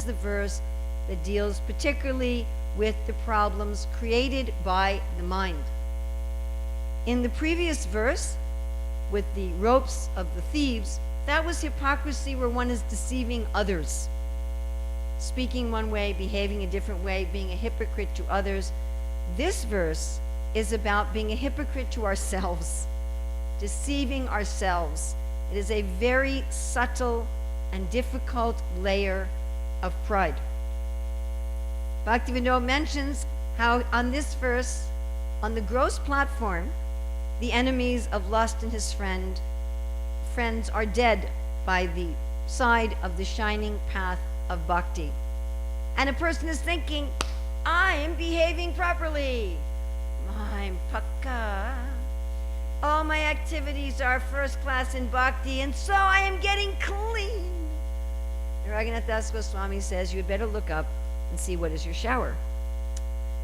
the verse that deals particularly with the problems created by the mind. In the previous verse, with the ropes of the thieves, that was hypocrisy where one is deceiving others, speaking one way, behaving a different way, being a hypocrite to others. This verse is about being a hypocrite to ourselves, deceiving ourselves. It is a very subtle and difficult layer of pride. Bhaktivinoda mentions how on this verse, on the gross platform, the enemies of lust and his friends are dead by the side of the shining path of bhakti. And a person is thinking, I'm behaving properly. I'm pakka. All my activities are first class in bhakti, and so I am getting clean. Raghunath Das Goswami says, you had better look up and see what is your shower.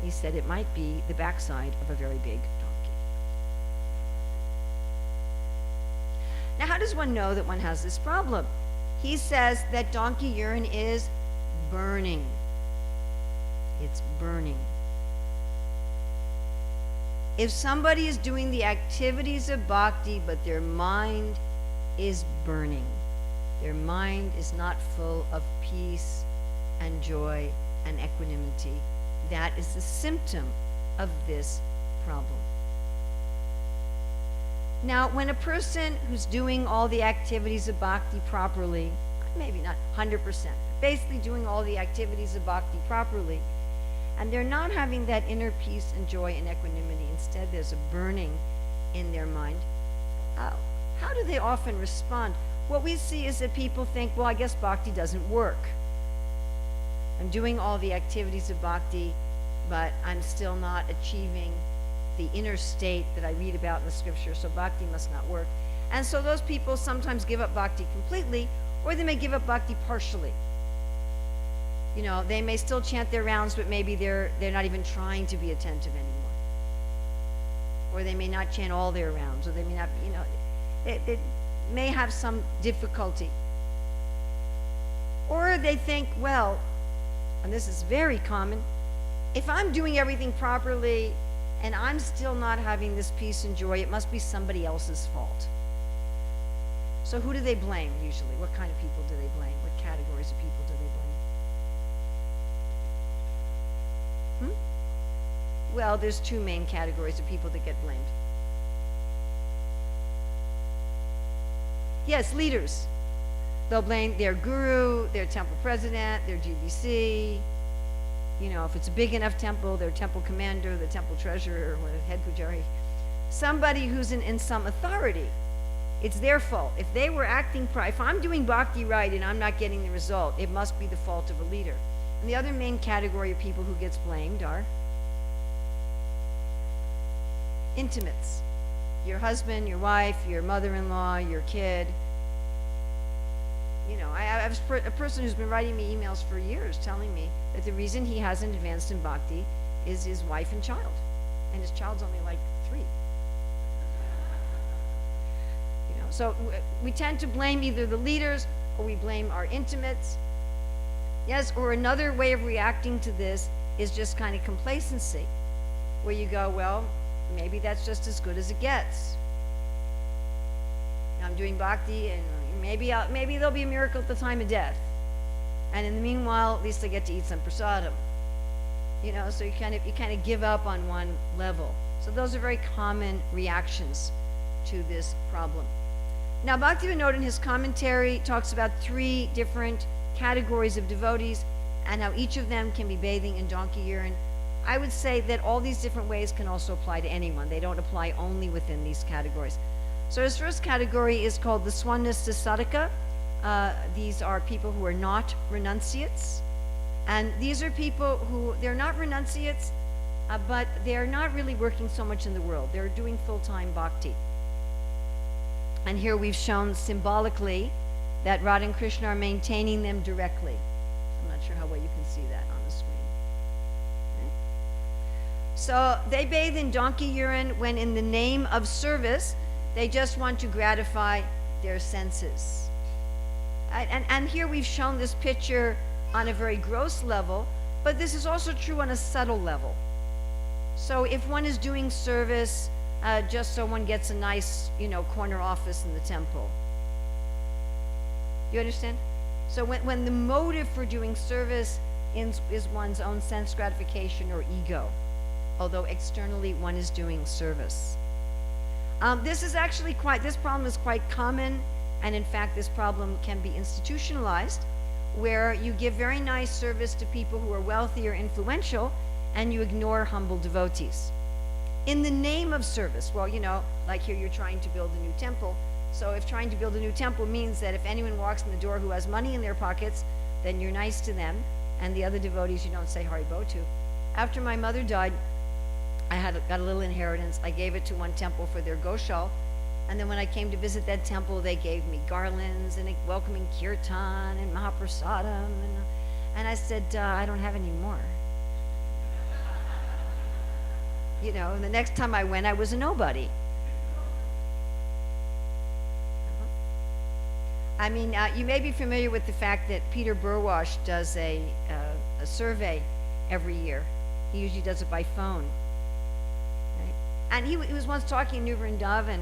He said it might be the backside of a very big donkey. Now, how does one know that one has this problem? He says that donkey urine is burning. It's burning. If somebody is doing the activities of bhakti, but their mind is burning, their mind is not full of peace and joy and equanimity, that is the symptom of this problem. Now, when a person who's doing all the activities of bhakti properly, maybe not 100%, but basically doing all the activities of bhakti properly, and they're not having that inner peace and joy and equanimity, instead there's a burning in their mind, how do they often respond? What we see is that people think, well, I guess bhakti doesn't work. I'm doing all the activities of bhakti, but I'm still not achieving the inner state that I read about in the scripture, so bhakti must not work. And so those people sometimes give up bhakti completely, or they may give up bhakti partially. You know, they may still chant their rounds, but maybe they're not even trying to be attentive anymore. Or they may not chant all their rounds, or they may not, they may have some difficulty. Or they think, well, and this is very common, if I'm doing everything properly and I'm still not having this peace and joy, it must be somebody else's fault. So who do they blame usually? What kind of people do they blame? What categories of people do they blame? Well, there's two main categories of people that get blamed. Yes, leaders. They'll blame their guru, their temple president, their GBC. If it's a big enough temple, their temple commander, the temple treasurer, or the head pujari. Somebody who's in some authority. It's their fault. If they were acting if I'm doing bhakti right and I'm not getting the result, it must be the fault of a leader. And the other main category of people who gets blamed are intimates. Your husband, your wife, your mother-in-law, your kid. I have a person who's been writing me emails for years telling me that the reason he hasn't advanced in bhakti is his wife and child. And his child's only like 3. So we tend to blame either the leaders or we blame our intimates. Yes, or another way of reacting to this is just kind of complacency, where you go, well, maybe that's just as good as it gets. I'm doing bhakti, and maybe there'll be a miracle at the time of death. And in the meanwhile, at least I get to eat some prasadam. So you kind of give up on one level. So those are very common reactions to this problem. Now, Bhaktivinoda in his commentary talks about 3 different categories of devotees and how each of them can be bathing in donkey urine. I would say that all these different ways can also apply to anyone. They don't apply only within these categories. So his first category is called the Swanasta Sadhaka. These are people who are not renunciates. And these are people who, they're not renunciates, but they're not really working so much in the world. They're doing full-time bhakti. And here we've shown symbolically that Radha and Krishna are maintaining them directly. I'm not sure how well you can see that on the screen. Okay. So they bathe in donkey urine when in the name of service, they just want to gratify their senses. And here we've shown this picture on a very gross level, but this is also true on a subtle level. So if one is doing service just so one gets a nice, corner office in the temple. Do you understand? So when the motive for doing service is one's own sense gratification or ego, although externally one is doing service. This problem is quite common, and in fact this problem can be institutionalized, where you give very nice service to people who are wealthy or influential, and you ignore humble devotees. In the name of service, well, like here you're trying to build a new temple, so if trying to build a new temple means that if anyone walks in the door who has money in their pockets, then you're nice to them, and the other devotees you don't say Haribo to. After my mother died, I got a little inheritance. I gave it to one temple for their goshal, and then when I came to visit that temple, they gave me garlands and a welcoming kirtan and mahaprasadam, and I said, I don't have any more. And the next time I went, I was a nobody. I mean, you may be familiar with the fact that Peter Burwash does a survey every year. He usually does it by phone. Right? And he was once talking in New Vrindavan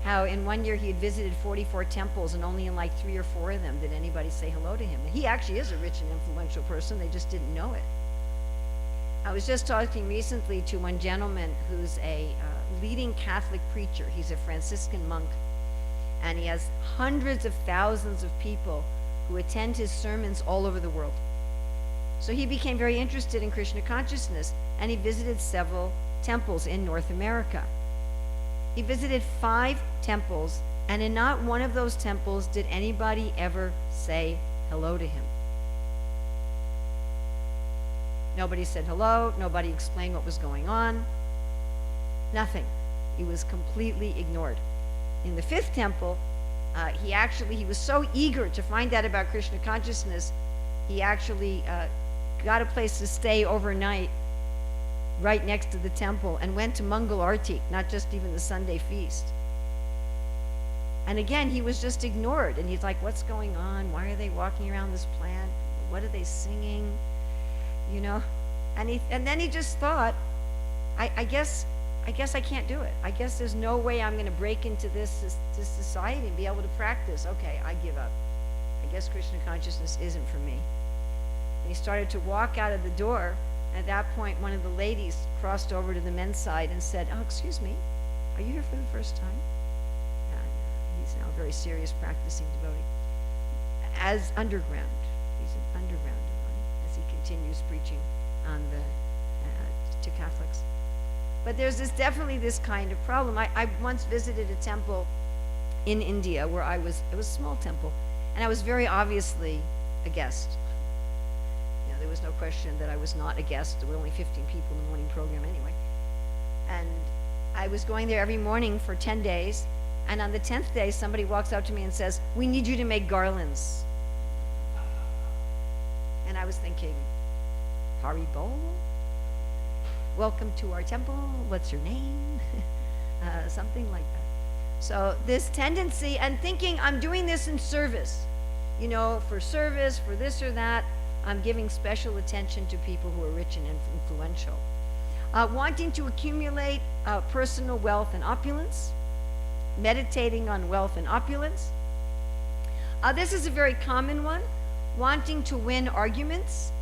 how in one year he had visited 44 temples, and only in like 3 or 4 of them did anybody say hello to him. And he actually is a rich and influential person, they just didn't know it. I was just talking recently to one gentleman who's a leading Catholic preacher. He's a Franciscan monk, and he has hundreds of thousands of people who attend his sermons all over the world. So he became very interested in Krishna consciousness, and he visited several temples in North America. He visited 5 temples, and in not one of those temples did anybody ever say hello to him. Nobody said hello, nobody explained what was going on, nothing. He was completely ignored. In the 5th temple, he was so eager to find out about Krishna consciousness, he actually got a place to stay overnight right next to the temple and went to Mangal Arti, not just even the Sunday feast. And again, he was just ignored, and he's like, what's going on? Why are they walking around this plant? What are they singing? And then he just thought, I guess I can't do it. I guess there's no way I'm going to break into this society and be able to practice. Okay, I give up. I guess Krishna consciousness isn't for me. And he started to walk out of the door. At that point, one of the ladies crossed over to the men's side and said, oh, excuse me, are you here for the first time? He's now a very serious practicing devotee. As underground, he's an underground devotee, as he continues preaching on to Catholics. But there's definitely this kind of problem. I once visited a temple in India where it was a small temple, and I was very obviously a guest. There was no question that I was not a guest. There were only 15 people in the morning program anyway. And I was going there every morning for 10 days, and on the 10th day, somebody walks up to me and says, we need you to make garlands. And I was thinking, Haribo? Welcome to our temple, what's your name? Something like that. So this tendency, and thinking I'm doing this in service, for service, for this or that, I'm giving special attention to people who are rich and influential. Wanting to accumulate personal wealth and opulence, meditating on wealth and opulence. This is a very common one, wanting to win arguments,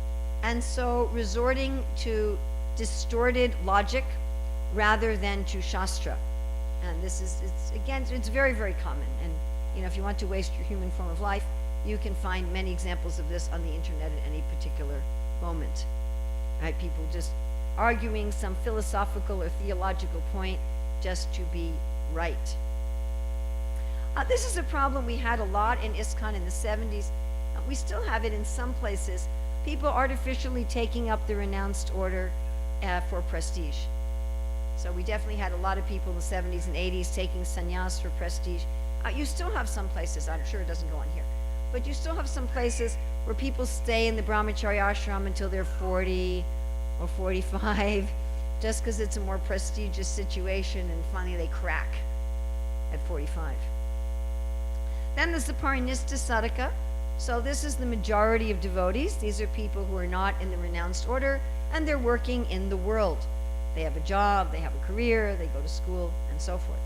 and so resorting to distorted logic rather than to Shastra. And it's very, very common. And if you want to waste your human form of life, you can find many examples of this on the internet at any particular moment. Right? People just arguing some philosophical or theological point just to be right. This is a problem we had a lot in ISKCON in the 70s. We still have it in some places. People artificially taking up the renounced order for prestige. So we definitely had a lot of people in the 70s and 80s taking sannyas for prestige. You still have some places, I'm sure it doesn't go on here, but you still have some places where people stay in the brahmacharya ashram until they're 40 or 45, just because it's a more prestigious situation, and finally they crack at 45. Then there's the parinista sadhaka. So this is the majority of devotees. These are people who are not in the renounced order, and they're working in the world. They have a job, they have a career, they go to school, and so forth.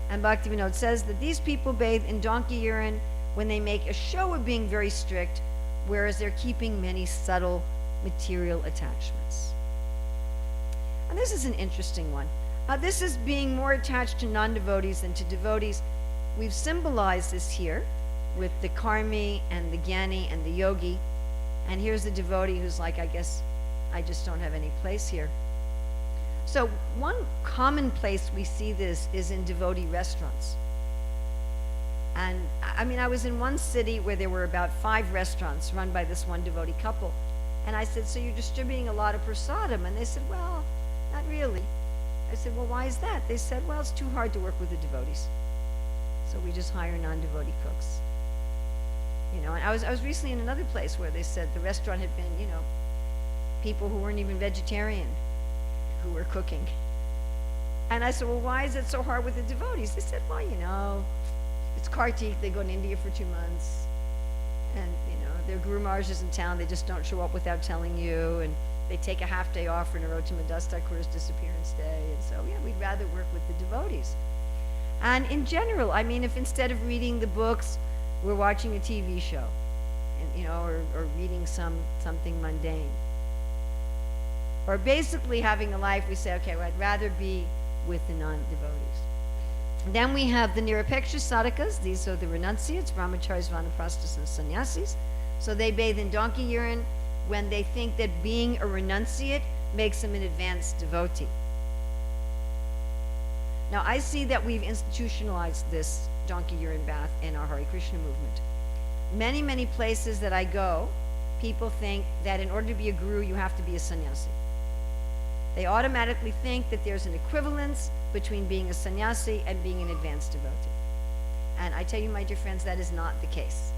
And Bhaktivinoda says that these people bathe in donkey urine when they make a show of being very strict, whereas they're keeping many subtle material attachments. And this is an interesting one. This is being more attached to non-devotees than to devotees. We've symbolized this here with the karmi and the jnani and the yogi. And here's the devotee who's like, I guess I just don't have any place here. So one common place we see this is in devotee restaurants. And I mean, I was in one city where there were about 5 restaurants run by this one devotee couple. And I said, so you're distributing a lot of prasadam? And they said, well, not really. I said, well, why is that? They said, well, it's too hard to work with the devotees. So we just hire non-devotee cooks. You know, and I was recently in another place where they said the restaurant had been, you know, people who weren't even vegetarian who were cooking. And I said, well, why is it so hard with the devotees? They said, well, you know, it's Kartik, they go to India for 2 months. And, you know, their Guru Maharaj is in town, they just don't show up without telling you. And they take a half day off for Narottama Das Thakur's disappearance day. And so, yeah, we'd rather work with the devotees. And in general, I mean, if instead of reading the books, we're watching a TV show, and, you know, or reading something mundane. Or basically having a life, we say, okay, well, I'd rather be with the non-devotees. Then we have the Nirapeksha sadhakas. These are the renunciates, brahmacharis, vanaprasthas, and sannyasis. So they bathe in donkey urine when they think that being a renunciate makes them an advanced devotee. Now, I see that we've institutionalized this donkey urine bath in our Hare Krishna movement. Many, many places that I go, people think that in order to be a guru, you have to be a sannyasi. They automatically think that there's an equivalence between being a sannyasi and being an advanced devotee. And I tell you, my dear friends, that is not the case.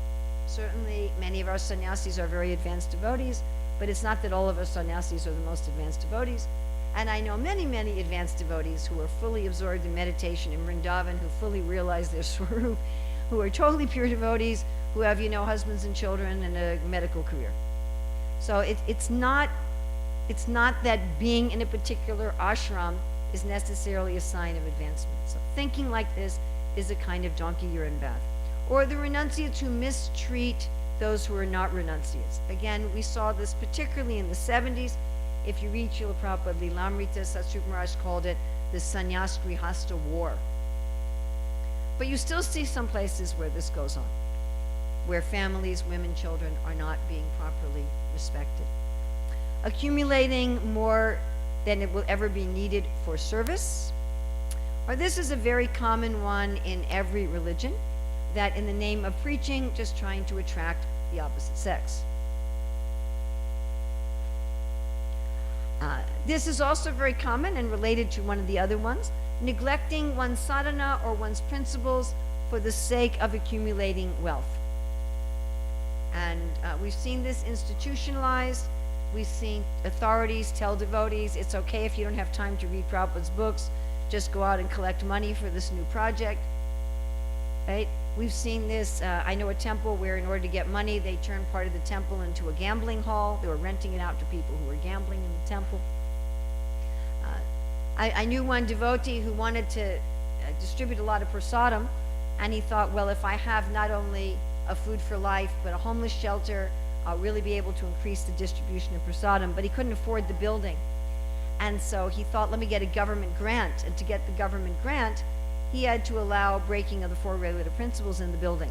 Certainly, many of our sannyasis are very advanced devotees, but it's not that all of our sannyasis are the most advanced devotees. And I know many, many advanced devotees who are fully absorbed in meditation in Vrindavan, who fully realize their swarup, who are totally pure devotees, who have, you know, husbands and children and a medical career. So it's not that being in a particular ashram is necessarily a sign of advancement. So thinking like this is a kind of donkey urine bath. Or the renunciates who mistreat those who are not renunciates. Again, we saw this particularly in the 70s. If you read Srila Prabhupada Lilamrita, Satsrupa Maharaj called it the Sannyas Grihastha War. But you still see some places where this goes on, where families, women, children are not being properly respected. Accumulating more than it will ever be needed for service. Or this is a very common one in every religion, that in the name of preaching, just trying to attract the opposite sex. This is also very common and related to one of the other ones, neglecting one's sadhana or one's principles for the sake of accumulating wealth. And we've seen this institutionalized. We've seen authorities tell devotees, it's okay if you don't have time to read Prabhupada's books, just go out and collect money for this new project, right? We've seen this, I know a temple where in order to get money, they turned part of the temple into a gambling hall. They were renting it out to people who were gambling in the temple. I knew one devotee who wanted to distribute a lot of prasadam, and he thought, well, if I have not only a food for life, but a homeless shelter, I'll really be able to increase the distribution of prasadam, but he couldn't afford the building. And so he thought, let me get a government grant. And to get the government grant, he had to allow breaking of the 4 regulative principles in the building.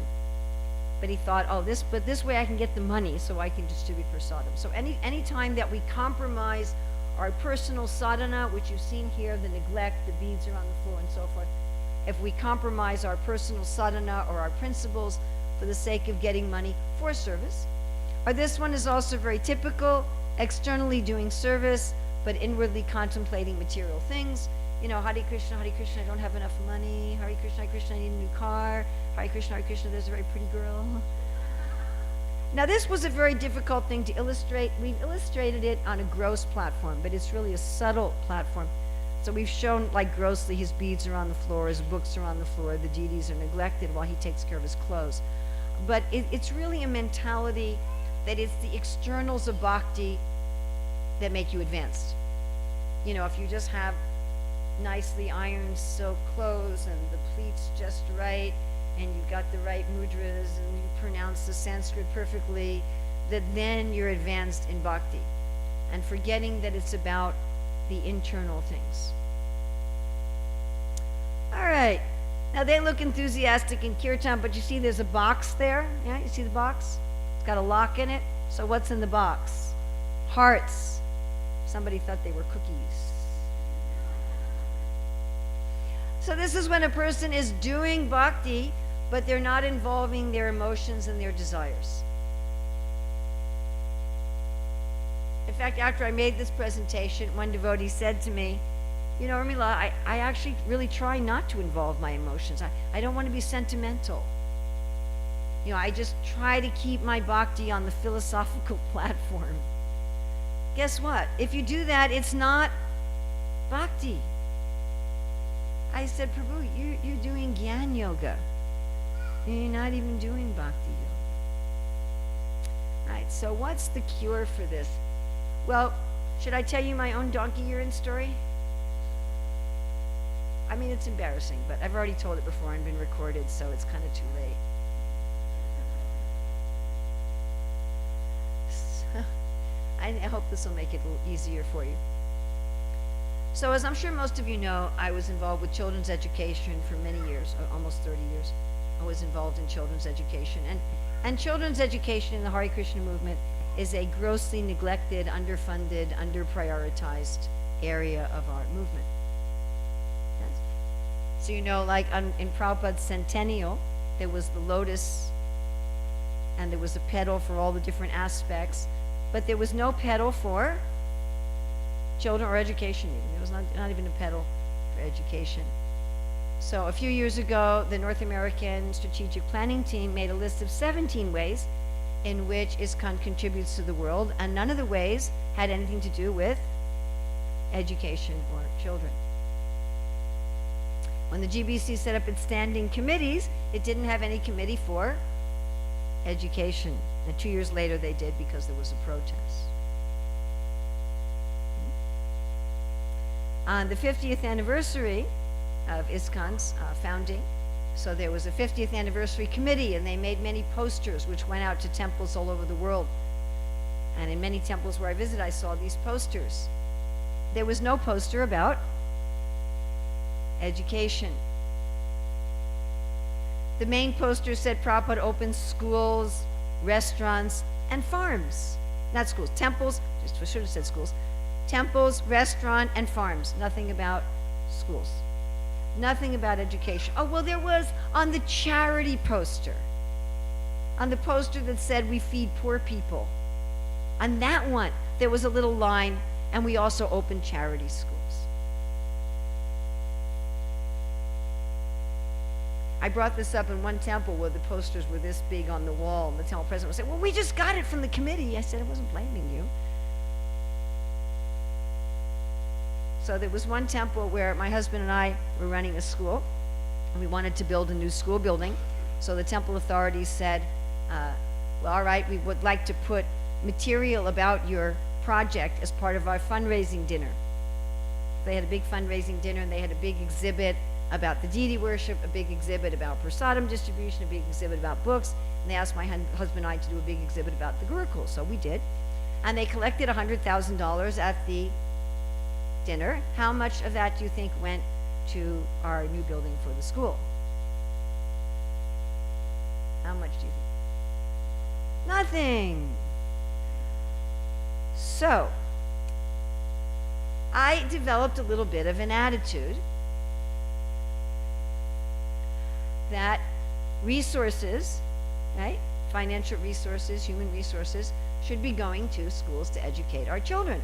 But he thought, but this way I can get the money so I can distribute prasadam. So any time that we compromise our personal sadhana, which you've seen here, the neglect, the beads are on the floor and so forth, if we compromise our personal sadhana or our principles for the sake of getting money for service, or this one is also very typical, externally doing service, but inwardly contemplating material things. You know, Hare Krishna, I don't have enough money. Hare Krishna, I need a new car. Hare Krishna, there's a very pretty girl. Now, this was a very difficult thing to illustrate. We've illustrated it on a gross platform, but it's really a subtle platform. So we've shown, like, grossly, his beads are on the floor, his books are on the floor, the deities are neglected while he takes care of his clothes. but it's really a mentality that it's the externals of bhakti that make you advanced. You know, if you just have nicely ironed silk clothes and the pleats just right, and you've got the right mudras, and you pronounce the Sanskrit perfectly, that then you're advanced in bhakti. And forgetting that it's about the internal things. All right. Now they look enthusiastic in kirtan, but you see there's a box there. Yeah, you see the box? It's got a lock in it. So what's in the box? Hearts. Somebody thought they were cookies. So this is when a person is doing bhakti, but they're not involving their emotions and their desires. In fact, after I made this presentation, one devotee said to me, you know, Urmila, I actually really try not to involve my emotions. I don't want to be sentimental. You know, I just try to keep my bhakti on the philosophical platform. Guess what? If you do that, it's not bhakti. I said, Prabhu, you're doing Gyan Yoga. You're not even doing bhakti yoga. Right, so what's the cure for this? Well, should I tell you my own donkey urine story? I mean, it's embarrassing, but I've already told it before and been recorded, so it's kind of too late. So, I hope this will make it a little easier for you. So as I'm sure most of you know, I was involved with children's education for many years, almost 30 years. I was involved in children's education. And children's education in the Hare Krishna movement is a grossly neglected, underfunded, underprioritized area of our movement. Yes? So you know, like in Prabhupada's centennial, there was the lotus, and there was a pedal for all the different aspects, but there was no pedal for children or education even. There was not even a pedal for education. So a few years ago, the North American Strategic Planning Team made a list of 17 ways in which ISKCON contributes to the world, and none of the ways had anything to do with education or children. When the GBC set up its standing committees, it didn't have any committee for education. And 2 years later they did, because there was a protest. On the 50th anniversary of ISKCON's founding, so there was a 50th anniversary committee, and they made many posters which went out to temples all over the world. And in many temples where I visited, I saw these posters. There was no poster about education. The main poster said Prabhupada opens schools, restaurants, and farms. Not schools, temples, just I should have said schools. Temples, restaurant, and farms. Nothing about schools. Nothing about education. Oh, well, there was on the charity poster. On the poster that said we feed poor people. On that one, there was a little line, and we also open charity schools. I brought this up in one temple where the posters were this big on the wall, and the temple president was saying, well, we just got it from the committee. I said, I wasn't blaming you. So there was one temple where my husband and I were running a school, and we wanted to build a new school building. So the temple authorities said, well, all right, we would like to put material about your project as part of our fundraising dinner. They had a big fundraising dinner, and they had a big exhibit about the deity worship, a big exhibit about prasadam distribution, a big exhibit about books, and they asked my husband and I to do a big exhibit about the Gurukul, so we did. And they collected $100,000 at the dinner. How much of that do you think went to our new building for the school? How much do you think? Nothing. So, I developed a little bit of an attitude that resources, right, financial resources, human resources, should be going to schools to educate our children.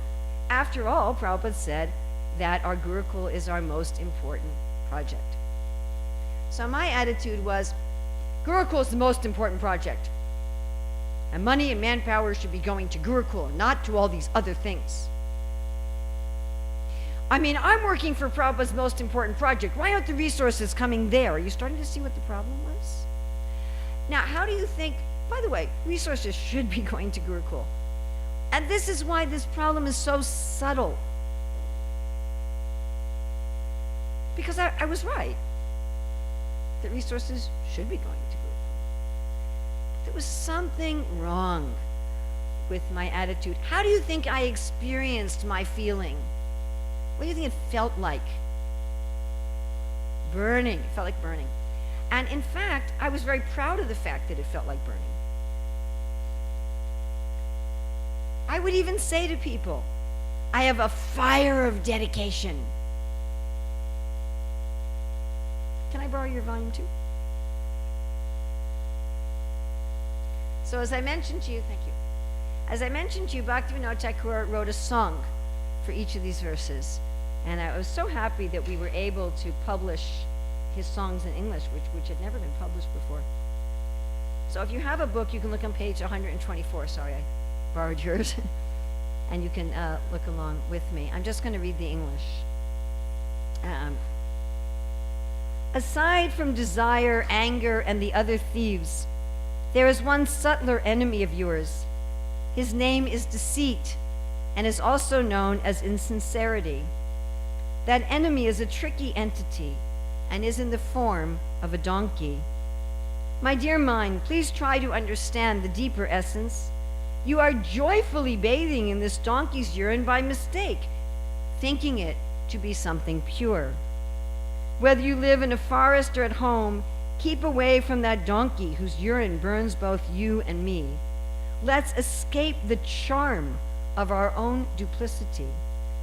After all, Prabhupada said that our Gurukul is our most important project. So my attitude was, Gurukul is the most important project. And money and manpower should be going to Gurukul, not to all these other things. I mean, I'm working for Prabhupada's most important project. Why aren't the resources coming there? Are you starting to see what the problem was? Now, how do you think, by the way, resources should be going to Gurukul. And this is why this problem is so subtle. Because I was right. That resources should be going to Gurukul. There was something wrong with my attitude. How do you think I experienced my feeling? What do you think it felt like? Burning. It felt like burning. And in fact, I was very proud of the fact that it felt like burning. I would even say to people, I have a fire of dedication. Can I borrow your volume too? So as I mentioned to you, thank you. As I mentioned to you, Bhaktivinoda Thakur wrote a song for each of these verses. And I was so happy that we were able to publish his songs in English, which had never been published before. So if you have a book, you can look on page 124. Sorry, I borrowed yours. And you can look along with me. I'm just going to read the English. Aside from desire, anger, and the other thieves, there is one subtler enemy of yours. His name is deceit, and is also known as insincerity. That enemy is a tricky entity, and is in the form of a donkey. My dear mind, please try to understand the deeper essence. You are joyfully bathing in this donkey's urine by mistake, thinking it to be something pure. Whether you live in a forest or at home, keep away from that donkey whose urine burns both you and me. Let's escape the charm of our own duplicity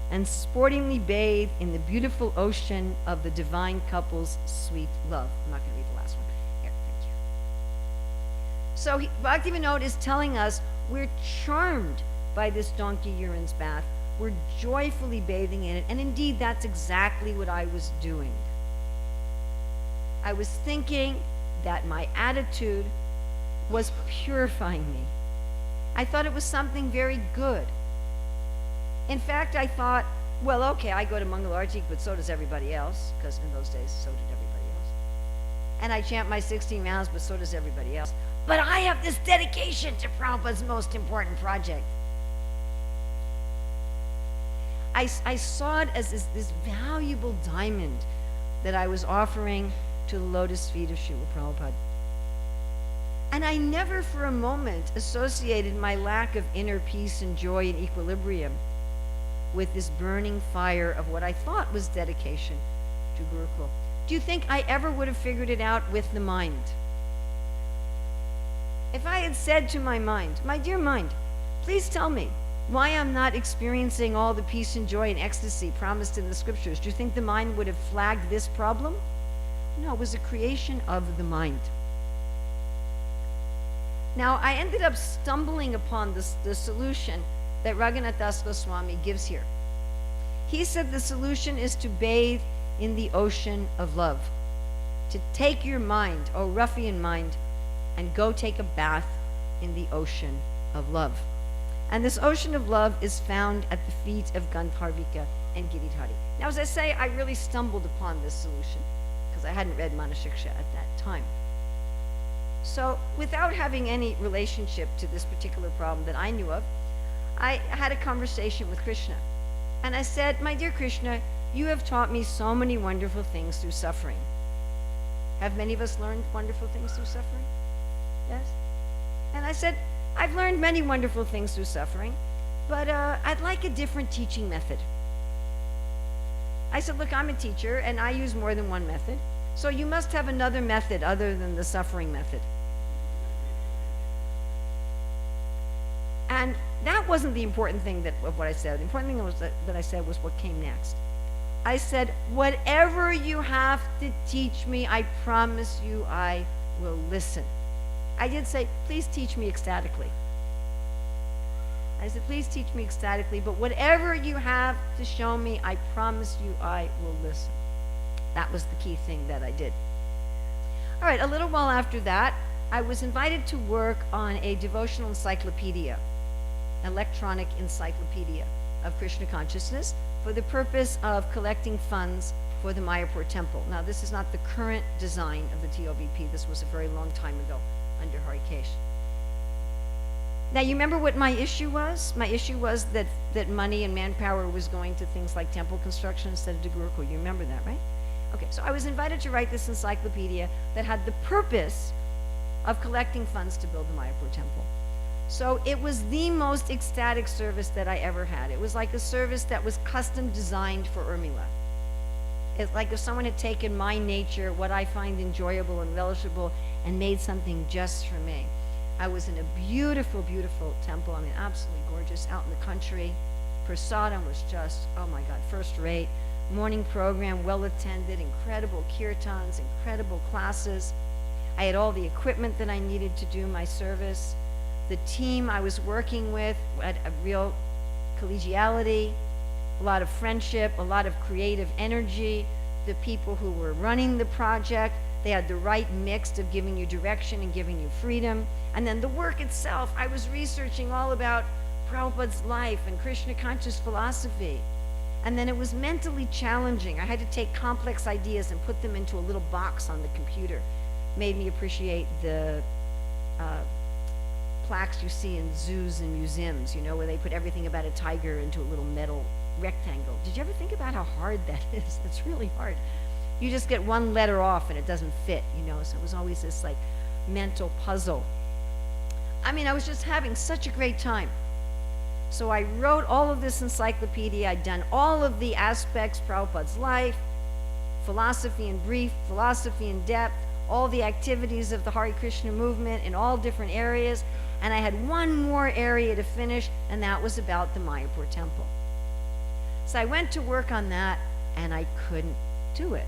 and sportingly bathe in the beautiful ocean of the divine couple's sweet love. I'm not going to read the last one. Here, thank you. So Bhaktivinoda is telling us we're charmed by this donkey urine's bath. We're joyfully bathing in it. And indeed, that's exactly what I was doing. I was thinking that my attitude was purifying me. I thought it was something very good. In fact, I thought, well, okay, I go to Mangalartik, but so does everybody else, because in those days, so did everybody else. And I chant my 16 rounds, but so does everybody else. But I have this dedication to Prabhupada's most important project. I saw it as this valuable diamond that I was offering to the lotus feet of Srila Prabhupada. And I never for a moment associated my lack of inner peace and joy and equilibrium with this burning fire of what I thought was dedication to Gurukul. Do you think I ever would have figured it out with the mind? If I had said to my mind, my dear mind, please tell me why I'm not experiencing all the peace and joy and ecstasy promised in the scriptures, do you think the mind would have flagged this problem? No, it was a creation of the mind. Now, I ended up stumbling upon the solution that Raghunath Das Goswami gives here. He said the solution is to bathe in the ocean of love. To take your mind, oh ruffian mind, and go take a bath in the ocean of love. And this ocean of love is found at the feet of Gandharvika and Giridhari. Now, as I say, I really stumbled upon this solution because I hadn't read Manah Siksa at that time. So, without having any relationship to this particular problem that I knew of, I had a conversation with Krishna. And I said, my dear Krishna, you have taught me so many wonderful things through suffering. Have many of us learned wonderful things through suffering? Yes? And I said, I've learned many wonderful things through suffering, but I'd like a different teaching method. I said, look, I'm a teacher, and I use more than one method, so you must have another method other than the suffering method. And that wasn't the important thing of what I said. The important thing that I said was what came next. I said, whatever you have to teach me, I promise you I will listen. I did say, please teach me ecstatically. I said, please teach me ecstatically, but whatever you have to show me, I promise you I will listen. That was the key thing that I did. All right, a little while after that, I was invited to work on a devotional encyclopedia, electronic encyclopedia of Krishna consciousness for the purpose of collecting funds for the Mayapur temple. Now, this is not the current design of the TOVP. This was a very long time ago. under Harikesh. Now, you remember what my issue was? My issue was that money and manpower was going to things like temple construction instead of to Gurukul. You remember that, right? Okay, so I was invited to write this encyclopedia that had the purpose of collecting funds to build the Mayapur temple. So it was the most ecstatic service that I ever had. It was like a service that was custom designed for Urmila. It's like if someone had taken my nature, what I find enjoyable and relishable, and made something just for me. I was in a beautiful, beautiful temple. I mean, absolutely gorgeous, out in the country. Prasadam was just, oh my God, first rate. Morning program, well attended, incredible kirtans, incredible classes. I had all the equipment that I needed to do my service. The team I was working with had a real collegiality, a lot of friendship, a lot of creative energy. The people who were running the project, they had the right mix of giving you direction and giving you freedom. And then the work itself, I was researching all about Prabhupada's life and Krishna conscious philosophy. And then it was mentally challenging. I had to take complex ideas and put them into a little box on the computer. Made me appreciate the plaques you see in zoos and museums, you know, where they put everything about a tiger into a little metal rectangle. Did you ever think about how hard that is? It's really hard. You just get one letter off and it doesn't fit, you know, so it was always this like mental puzzle. I mean, I was just having such a great time. So I wrote all of this encyclopedia. I'd done all of the aspects, Prabhupada's life, philosophy in brief, philosophy in depth, all the activities of the Hare Krishna movement in all different areas. And I had one more area to finish, and that was about the Mayapur temple. So I went to work on that, and I couldn't do it.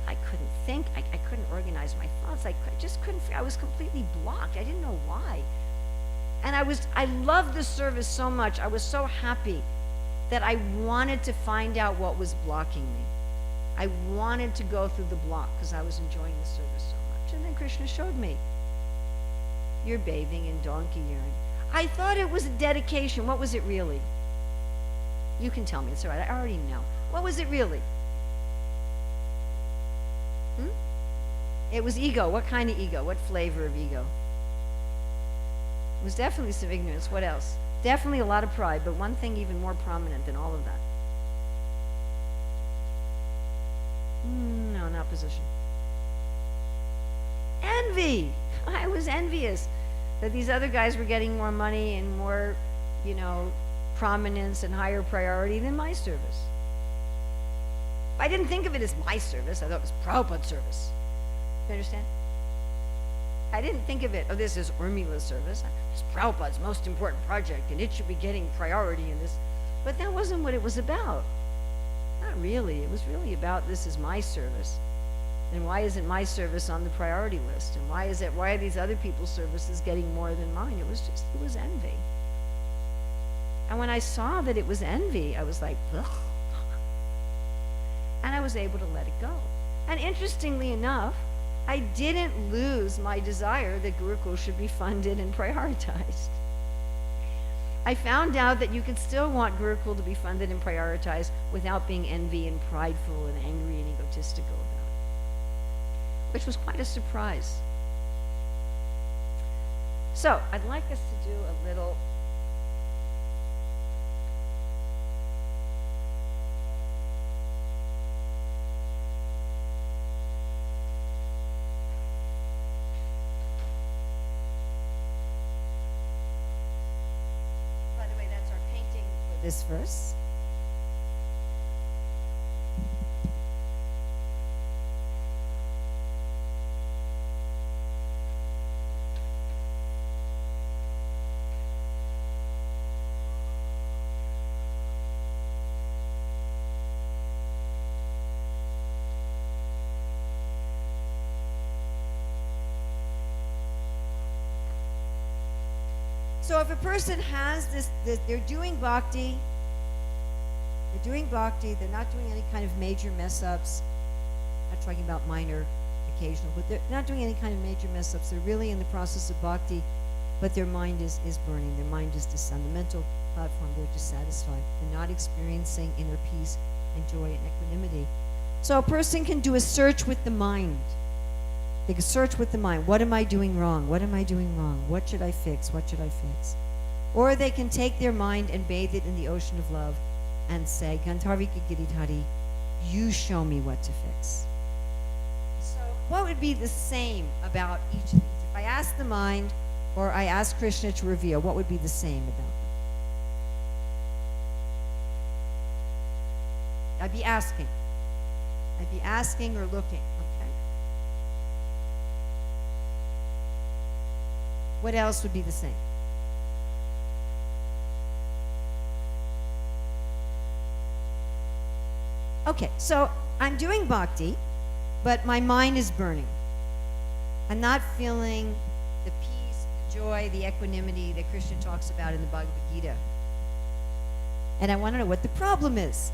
I couldn't think. I couldn't organize my thoughts. I just couldn't. I was completely blocked. I didn't know why. And I loved the service so much. I was so happy that I wanted to find out what was blocking me. I wanted to go through the block because I was enjoying the service so much. And then Krishna showed me, you're bathing in donkey urine. I thought it was a dedication. What was it really? You can tell me. It's all right. I already know. What was it really? It was ego. What kind of ego? What flavor of ego? It was definitely some ignorance. What else? Definitely a lot of pride, but one thing even more prominent than all of that. No, not position. Envy. I was envious that these other guys were getting more money and more, you know, prominence and higher priority than my service. I didn't think of it as my service. I thought it was Prabhupada's service. You understand? I didn't think of it, oh, this is Urmila's service. It's Prabhupada's most important project, and it should be getting priority in this. But that wasn't what it was about. Not really. It was really about, this is my service. And why isn't my service on the priority list? And why are these other people's services getting more than mine? It was envy. And when I saw that it was envy, I was like, ugh. And I was able to let it go. And interestingly enough, I didn't lose my desire that Gurukul should be funded and prioritized. I found out that you could still want Gurukul to be funded and prioritized without being envy and prideful and angry and egotistical about it, which was quite a surprise. So I'd like us to do a little this verse. So if a person has this, they're doing bhakti, they're not doing any kind of major mess-ups. I'm not talking about minor, occasional, but they're not doing any kind of major mess-ups. They're really in the process of bhakti, but their mind is burning. Their mind is on the mental platform. They're dissatisfied. They're not experiencing inner peace and joy and equanimity. So a person can do a search with the mind. They can search with the mind. What am I doing wrong? What am I doing wrong? What should I fix? What should I fix? Or they can take their mind and bathe it in the ocean of love and say, Gandharvika Giridhari, you show me what to fix. So what would be the same about each of these? If I ask the mind or I ask Krishna to reveal, what would be the same about them? I'd be asking. I'd be asking or looking, okay? What else would be the same? Okay, so I'm doing bhakti, but my mind is burning. I'm not feeling the peace, the joy, the equanimity that Krishna talks about in the Bhagavad Gita. And I want to know what the problem is.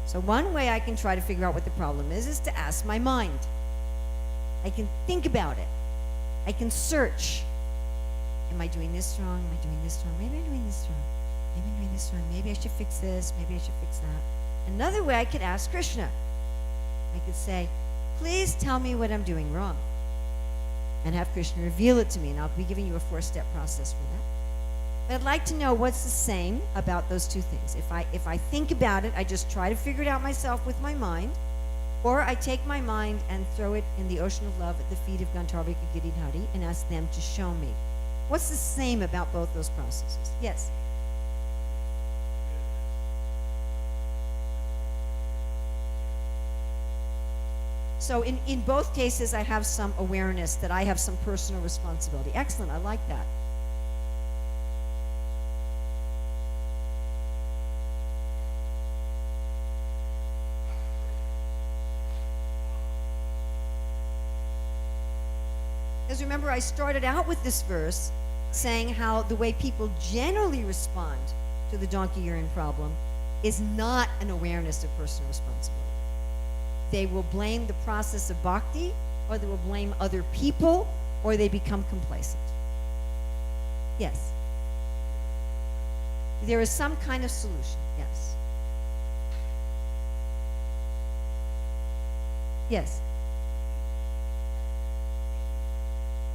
So one way I can try to figure out what the problem is to ask my mind. I can think about it. I can search. Am I doing this wrong? Am I doing this wrong? Maybe I'm doing this wrong. Maybe I'm doing this wrong. Maybe I should fix this. Maybe I should fix that. Another way I could ask Krishna. I could say, please tell me what I'm doing wrong. And have Krishna reveal it to me. And I'll be giving you a 4-step process for that. But I'd like to know what's the same about those two things. If I think about it, I just try to figure it out myself with my mind, or I take my mind and throw it in the ocean of love at the feet of Gandharvika Giridhari and ask them to show me. What's the same about both those processes? Yes? So in both cases, I have some awareness that I have some personal responsibility. Excellent, I like that. Because remember, I started out with this verse saying how the way people generally respond to the donkey urine problem is not an awareness of personal responsibility. They will blame the process of bhakti, or they will blame other people, or they become complacent. Yes. There is some kind of solution, yes. Yes.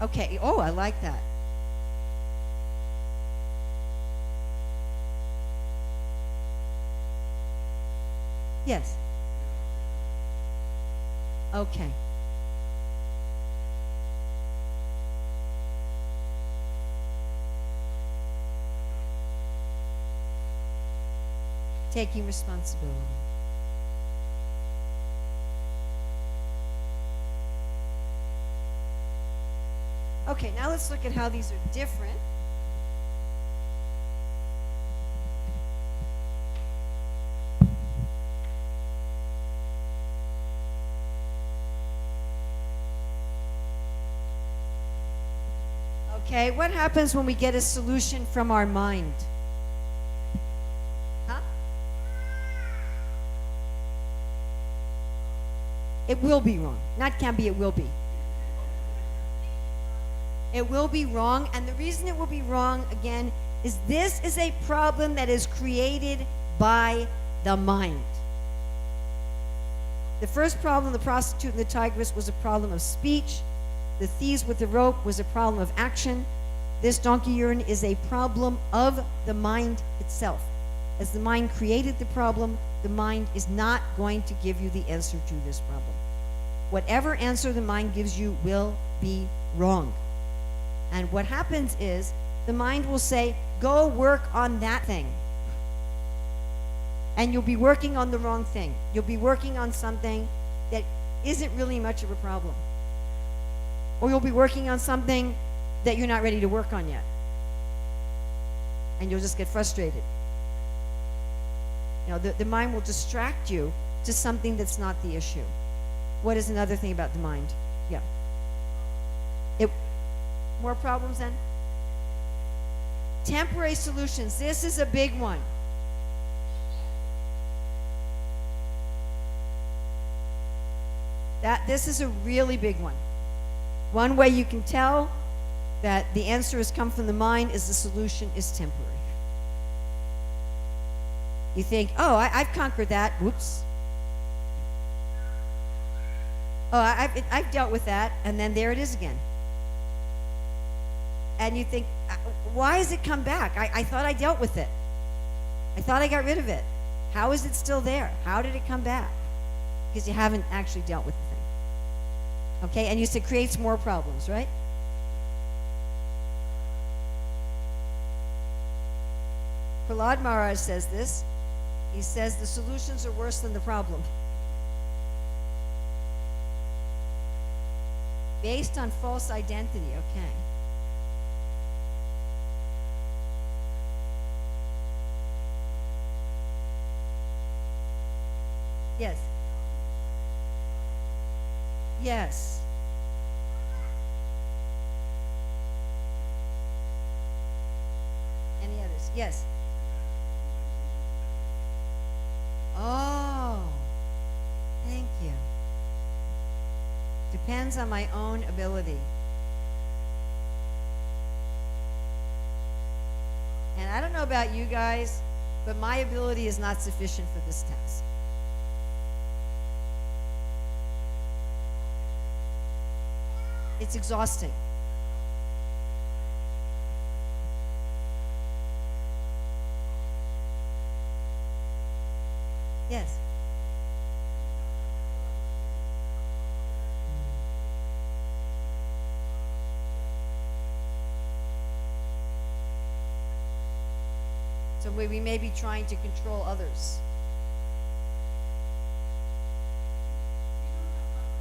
Okay, oh, I like that. Yes. Okay. Taking responsibility. Okay, now let's look at how these are different. Okay, what happens when we get a solution from our mind? Huh? It will be wrong. Not can be, it will be. It will be wrong, and the reason it will be wrong, again, is this is a problem that is created by the mind. The first problem, the prostitute and the tigress, was a problem of speech. The thieves with the rope was a problem of action. This donkey urine is a problem of the mind itself. As the mind created the problem, the mind is not going to give you the answer to this problem. Whatever answer the mind gives you will be wrong. And what happens is the mind will say, go work on that thing. And you'll be working on the wrong thing. You'll be working on something that isn't really much of a problem. Or you'll be working on something that you're not ready to work on yet. And you'll just get frustrated. You know, the mind will distract you to something that's not the issue. What is another thing about the mind? Yeah. More problems then? Temporary solutions. This is a big one. This is a really big one. One way you can tell that the answer has come from the mind is the solution is temporary. You think, oh, I've conquered that. Whoops. Oh, I've dealt with that, and then there it is again. And you think, why has it come back? I thought I dealt with it. I thought I got rid of it. How is it still there? How did it come back? Because you haven't actually dealt with the thing. Okay, and you said creates more problems, right? Prahlad Maharaj says this. He says the solutions are worse than the problem. Based on false identity, okay. Yes. Yes. Any others? Yes. Oh, thank you. Depends on my own ability. And I don't know about you guys, but my ability is not sufficient for this task. It's exhausting. Yes. So we may be trying to control others.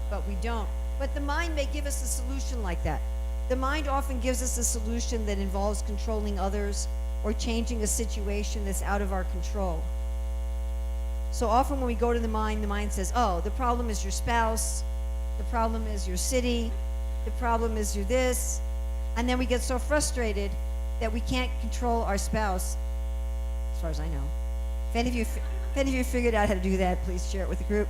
But we don't. But the mind may give us a solution like that. The mind often gives us a solution that involves controlling others or changing a situation that's out of our control. So often when we go to the mind says, oh, the problem is your spouse, the problem is your city, the problem is your this, and then we get so frustrated that we can't control our spouse, as far as I know. If any of you figured out how to do that, please share it with the group.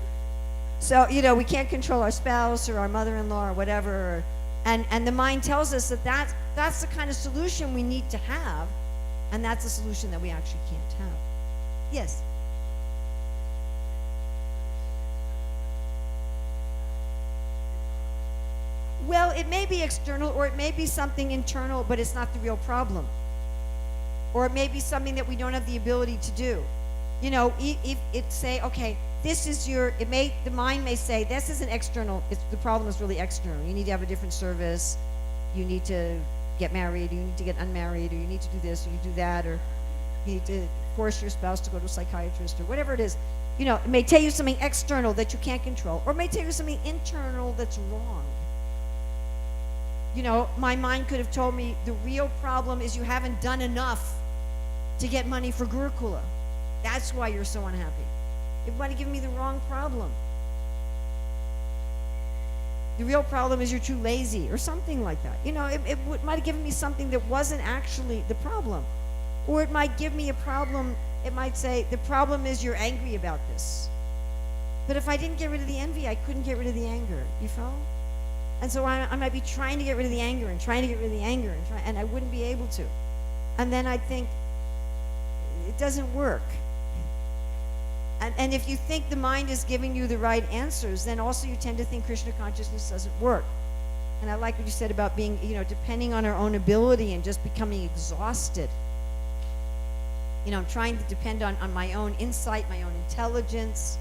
So, we can't control our spouse or our mother-in-law or whatever, and the mind tells us that's the kind of solution we need to have, and that's a solution that we actually can't have. Yes? Well, it may be external, or it may be something internal, but it's not the real problem. Or it may be something that we don't have the ability to do. If it say, okay, this is the mind may say, this is an external, the problem is really external. You need to have a different service, you need to get married, you need to get unmarried, or you need to do this, or you do that, or you need to force your spouse to go to a psychiatrist, or whatever it is. It may tell you something external that you can't control, or it may tell you something internal that's wrong. My mind could have told me the real problem is you haven't done enough to get money for Gurukula. That's why you're so unhappy. It might have given me the wrong problem. The real problem is you're too lazy or something like that. It might have given me something that wasn't actually the problem. Or it might give me a problem. It might say, the problem is you're angry about this. But if I didn't get rid of the envy, I couldn't get rid of the anger. You follow? And so I might be trying to get rid of the anger and trying to get rid of the anger and I wouldn't be able to. And then I'd think, it doesn't work. And if you think the mind is giving you the right answers, then also you tend to think Krishna consciousness doesn't work. And I like what you said about being, depending on our own ability and just becoming exhausted. I'm trying to depend on my own insight, my own intelligence,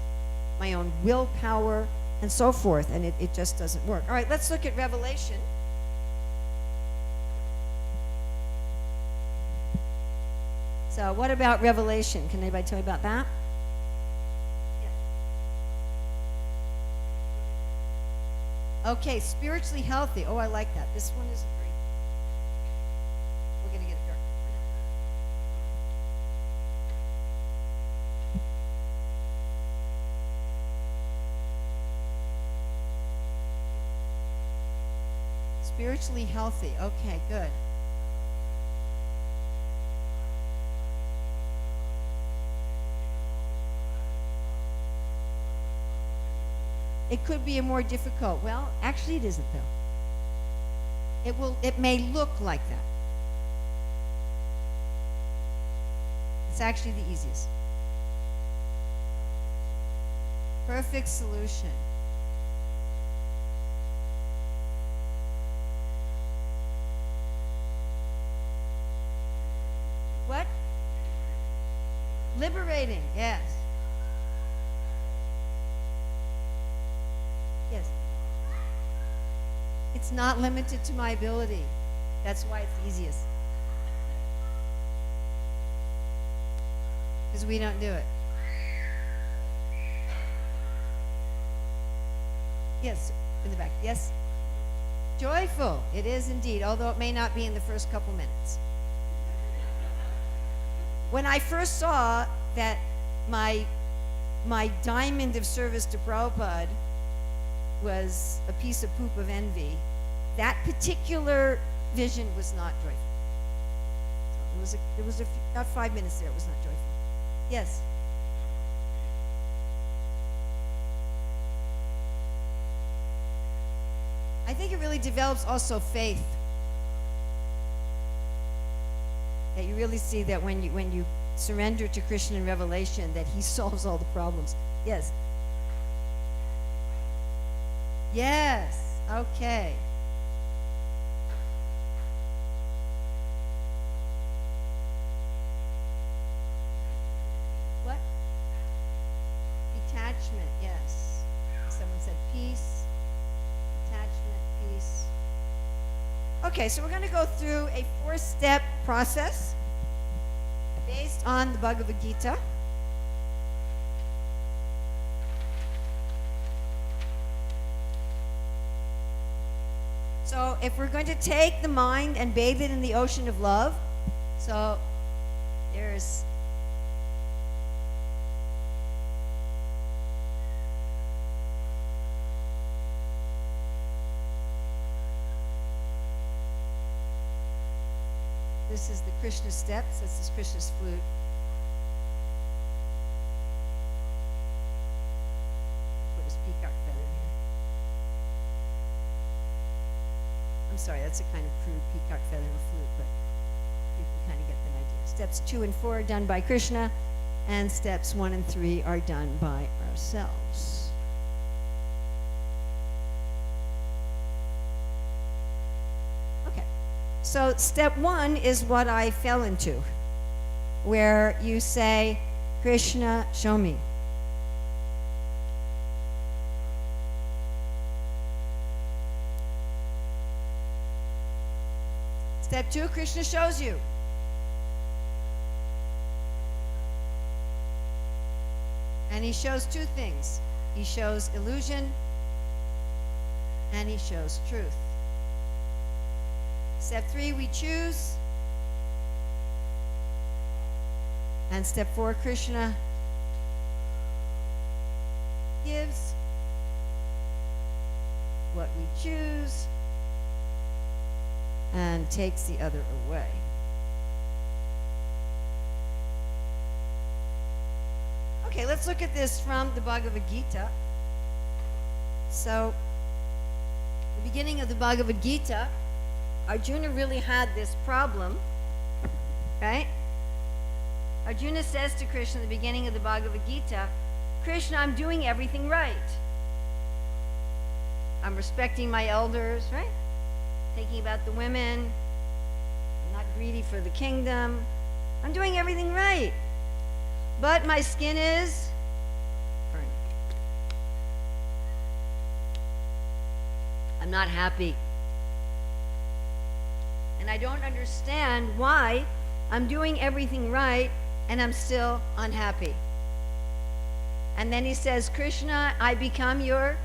my own willpower, and so forth, and it just doesn't work. All right, let's look at Revelation. So what about Revelation? Can anybody tell me about that? Yes. Okay, spiritually healthy. Oh, I like that. This one is great. We're going to get it dark. Spiritually healthy. Okay, good. It could be a more difficult. Well, actually it isn't though. It may look like that. It's actually the easiest. Perfect solution. Liberating, yes. Yes. It's not limited to my ability. That's why it's easiest. Because we don't do it. Yes, in the back. Yes. Joyful. It is indeed, although it may not be in the first couple minutes. When I first saw that my diamond of service to Prabhupada was a piece of poop of envy, that particular vision was not joyful. So it was about 5 minutes there. It was not joyful. Yes. I think it really develops also faith. That you really see that when you surrender to Krishna in revelation, that he solves all the problems. Yes. Yes. Okay. What? Detachment. Yes. Someone said peace. Detachment, peace. Okay, so we're going to go through a 4-step process based on the Bhagavad Gita. So if we're going to take the mind and bathe it in the ocean of love, so there's this is the Krishna steps. This is Krishna's flute. Put his peacock feather here. I'm sorry, that's a kind of crude peacock feather in a flute, but you can kind of get the idea. Steps 2 and 4 are done by Krishna, and steps 1 and 3 are done by ourselves. So step 1 is what I fell into, where you say, Krishna, show me. Step 2, Krishna shows you. And he shows 2 things. He shows illusion, and he shows truth. Step 3, we choose. And step 4, Krishna gives what we choose and takes the other away. Okay, let's look at this from the Bhagavad Gita. So, the beginning of the Bhagavad Gita, Arjuna really had this problem, right? Arjuna says to Krishna in the beginning of the Bhagavad Gita, Krishna, I'm doing everything right. I'm respecting my elders, right? Thinking about the women. I'm not greedy for the kingdom. I'm doing everything right. But my skin is burning. I'm not happy. And I don't understand why I'm doing everything right and I'm still unhappy. And then he says, Krishna, I become your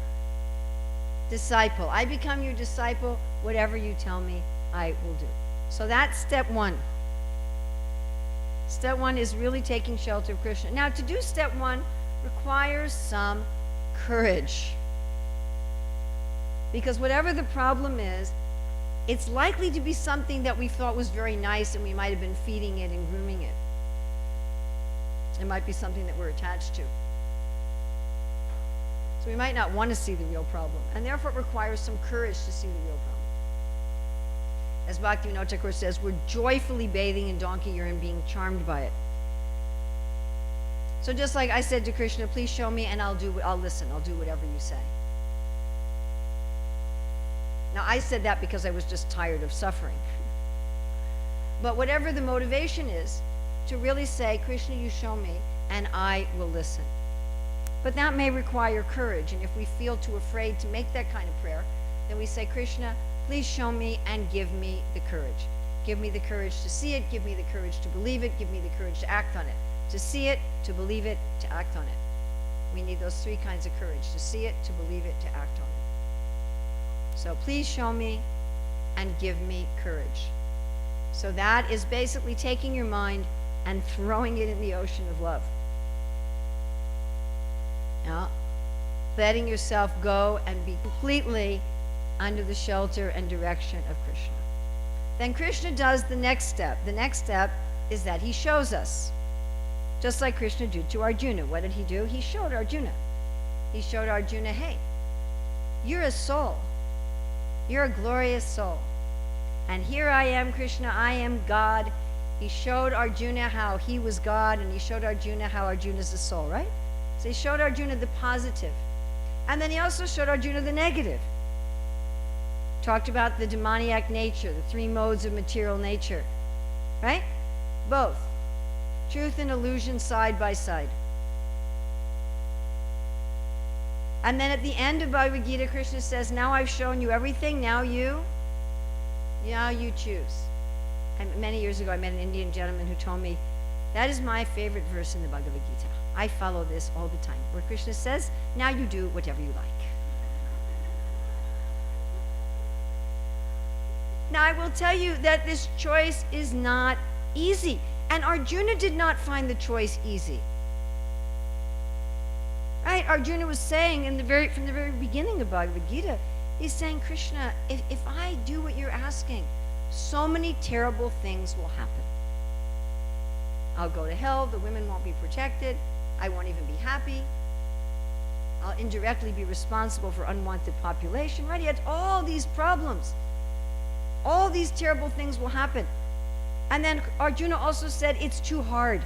disciple. I become your disciple. Whatever you tell me, I will do. So that's step 1. Step 1 is really taking shelter of Krishna. Now, to do step 1 requires some courage. Because whatever the problem is, it's likely to be something that we thought was very nice and we might have been feeding it and grooming it. It might be something that we're attached to. So we might not want to see the real problem. And therefore it requires some courage to see the real problem. As Bhaktivinoda Thakur says, we're joyfully bathing in donkey urine, being charmed by it. So just like I said to Krishna, please show me and I'll listen, I'll do whatever you say. Now, I said that because I was just tired of suffering. But whatever the motivation is, to really say, Krishna, you show me, and I will listen. But that may require courage, and if we feel too afraid to make that kind of prayer, then we say, Krishna, please show me and give me the courage. Give me the courage to see it, give me the courage to believe it, give me the courage to act on it. To see it, to believe it, to act on it. We need those three kinds of courage: to see it, to believe it, to act on it. So please show me and give me courage. So that is basically taking your mind and throwing it in the ocean of love. Now, letting yourself go and be completely under the shelter and direction of Krishna. Then Krishna does the next step. The next step is that he shows us. Just like Krishna did to Arjuna. What did he do? He showed Arjuna. He showed Arjuna, hey, you're a soul. You're a glorious soul. And here I am, Krishna, I am God. He showed Arjuna how he was God, and he showed Arjuna how Arjuna is a soul, right? So he showed Arjuna the positive. And then he also showed Arjuna the negative. Talked about the demoniac nature, the three modes of material nature, right? Both. Truth and illusion side by side. And then at the end of Bhagavad Gita, Krishna says, now I've shown you everything, now you choose. And many years ago, I met an Indian gentleman who told me, that is my favorite verse in the Bhagavad Gita. I follow this all the time, where Krishna says, now you do whatever you like. Now, I will tell you that this choice is not easy. And Arjuna did not find the choice easy. Right? Arjuna was saying from the very beginning of Bhagavad Gita, he's saying, Krishna, if I do what you're asking, so many terrible things will happen. I'll go to hell, the women won't be protected, I won't even be happy, I'll indirectly be responsible for unwanted population, right? He had all these problems. All these terrible things will happen. And then Arjuna also said, it's too hard.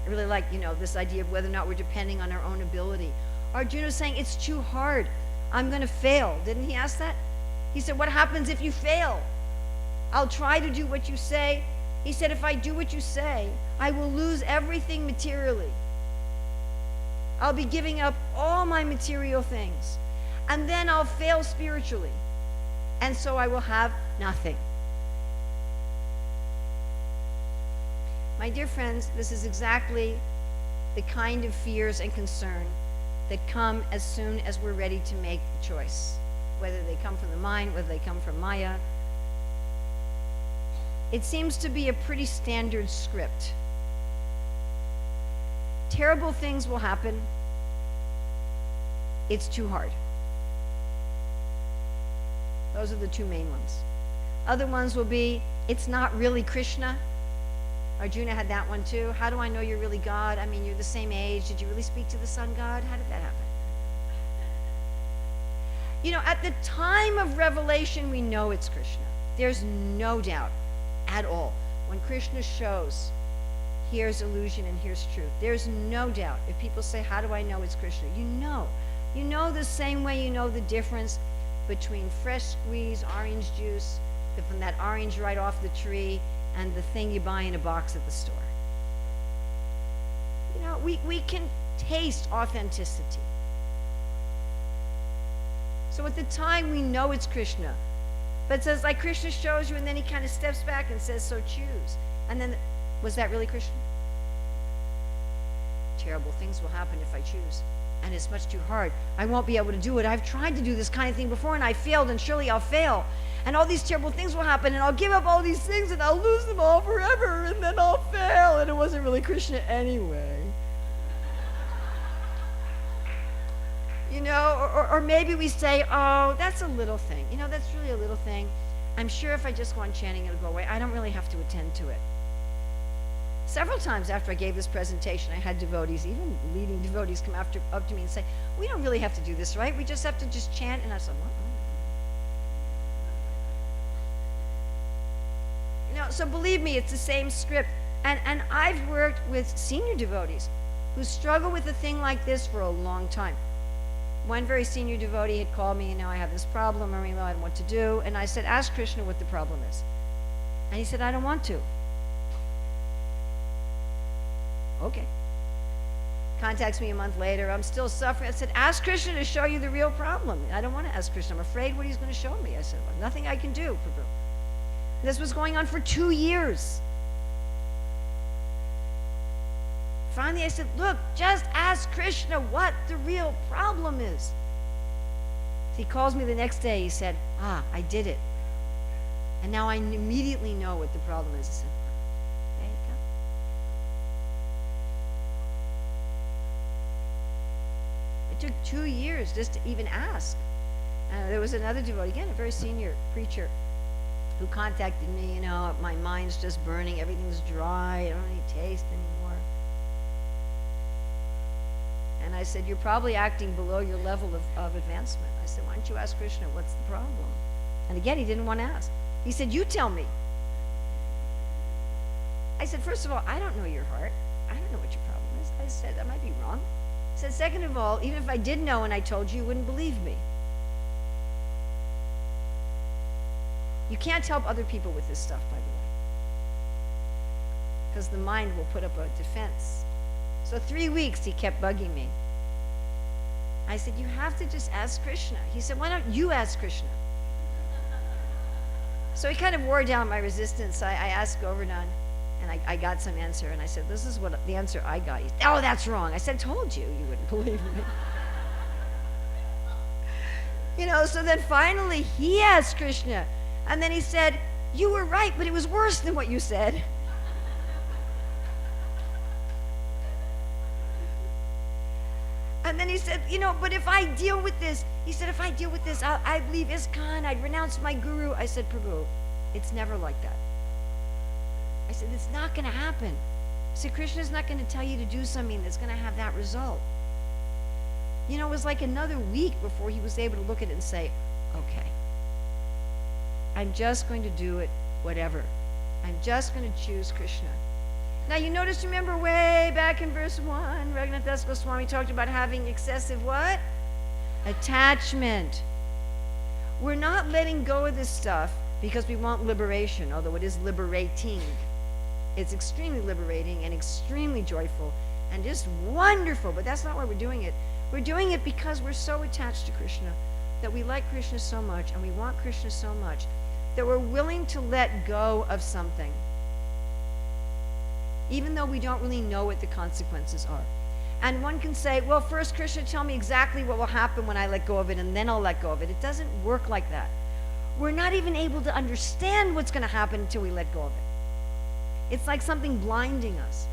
I really like, this idea of whether or not we're depending on our own ability. Arjuna was saying, it's too hard. I'm going to fail. Didn't he ask that? He said, what happens if you fail? I'll try to do what you say. He said, if I do what you say, I will lose everything materially. I'll be giving up all my material things. And then I'll fail spiritually. And so I will have nothing. My dear friends, this is exactly the kind of fears and concern that come as soon as we're ready to make the choice, whether they come from the mind, whether they come from Maya. It seems to be a pretty standard script. Terrible things will happen. It's too hard. Those are the two main ones. Other ones will be, it's not really Krishna. Arjuna had that one too. How do I know you're really God? I mean, you're the same age. Did you really speak to the sun god? How did that happen? At the time of revelation, we know it's Krishna. There's no doubt at all. When Krishna shows, here's illusion and here's truth, there's no doubt. If people say, how do I know it's Krishna? You know. You know the same way you know the difference between fresh squeezed orange juice from that orange right off the tree and the thing you buy in a box at the store. We can taste authenticity. So at the time we know it's Krishna, but it says like Krishna shows you, and then he kind of steps back and says, so choose. And then, was that really Krishna? Terrible things will happen if I choose, and it's much too hard. I won't be able to do it. I've tried to do this kind of thing before and I failed, and surely I'll fail. And all these terrible things will happen, and I'll give up all these things, and I'll lose them all forever, and then I'll fail, and it wasn't really Krishna anyway. Or maybe we say, oh, that's a little thing. That's really a little thing. I'm sure if I just go on chanting, it'll go away. I don't really have to attend to it. Several times after I gave this presentation, I had devotees, even leading devotees, come up to me and say, we don't really have to do this, right? We just have to just chant. And I said, what? So believe me, it's the same script. And I've worked with senior devotees who struggle with a thing like this for a long time. One very senior devotee had called me, I have this problem, Urmila, I don't know what to do. And I said, ask Krishna what the problem is. And he said, I don't want to. okay. Contacts me a month later, I'm still suffering. I said, ask Krishna to show you the real problem. I don't want to ask Krishna. I'm afraid what he's going to show me. I said, well, nothing I can do, Prabhu. This was going on for 2 years. Finally, I said, look, just ask Krishna what the real problem is. He calls me the next day. He said, I did it. And now I immediately know what the problem is. I said, there you go. It took 2 years just to even ask. There was another devotee, again, a very senior preacher, who contacted me, my mind's just burning, everything's dry, I don't have any taste anymore. And I said, you're probably acting below your level of advancement. I said, why don't you ask Krishna, what's the problem? And again, he didn't want to ask. He said, you tell me. I said, first of all, I don't know your heart. I don't know what your problem is. I said, I might be wrong. I said, second of all, even if I did know and I told you, you wouldn't believe me. You can't help other people with this stuff, by the way, because the mind will put up a defense. So 3 weeks he kept bugging me. I said, you have to just ask Krishna. He said, why don't you ask Krishna? So he kind of wore down my resistance. I asked Govardhan, and I got some answer, and I said, this is what the answer I got. He said, oh, that's wrong. I said, told you, you wouldn't believe me. So then finally he asked Krishna. And then he said, you were right, but it was worse than what you said. And then he said, but if I deal with this, he said, if I deal with this, I'd leave ISKCON, I'd renounce my guru. I said, Prabhu, it's never like that. I said, it's not going to happen. I said, Krishna's not going to tell you to do something that's going to have that result. It was like another week before he was able to look at it and say, okay. I'm just going to do it, whatever. I'm just going to choose Krishna. Now you notice, remember way back in verse 1, Raghunath Das Goswami talked about having excessive what? Attachment. We're not letting go of this stuff because we want liberation, although it is liberating. It's extremely liberating and extremely joyful and just wonderful, but that's not why we're doing it. We're doing it because we're so attached to Krishna, that we like Krishna so much and we want Krishna so much that we're willing to let go of something, even though we don't really know what the consequences are. And one can say, well, first, Krishna, tell me exactly what will happen when I let go of it, and then I'll let go of it. It doesn't work like that. We're not even able to understand what's going to happen until we let go of it. It's like something blinding us.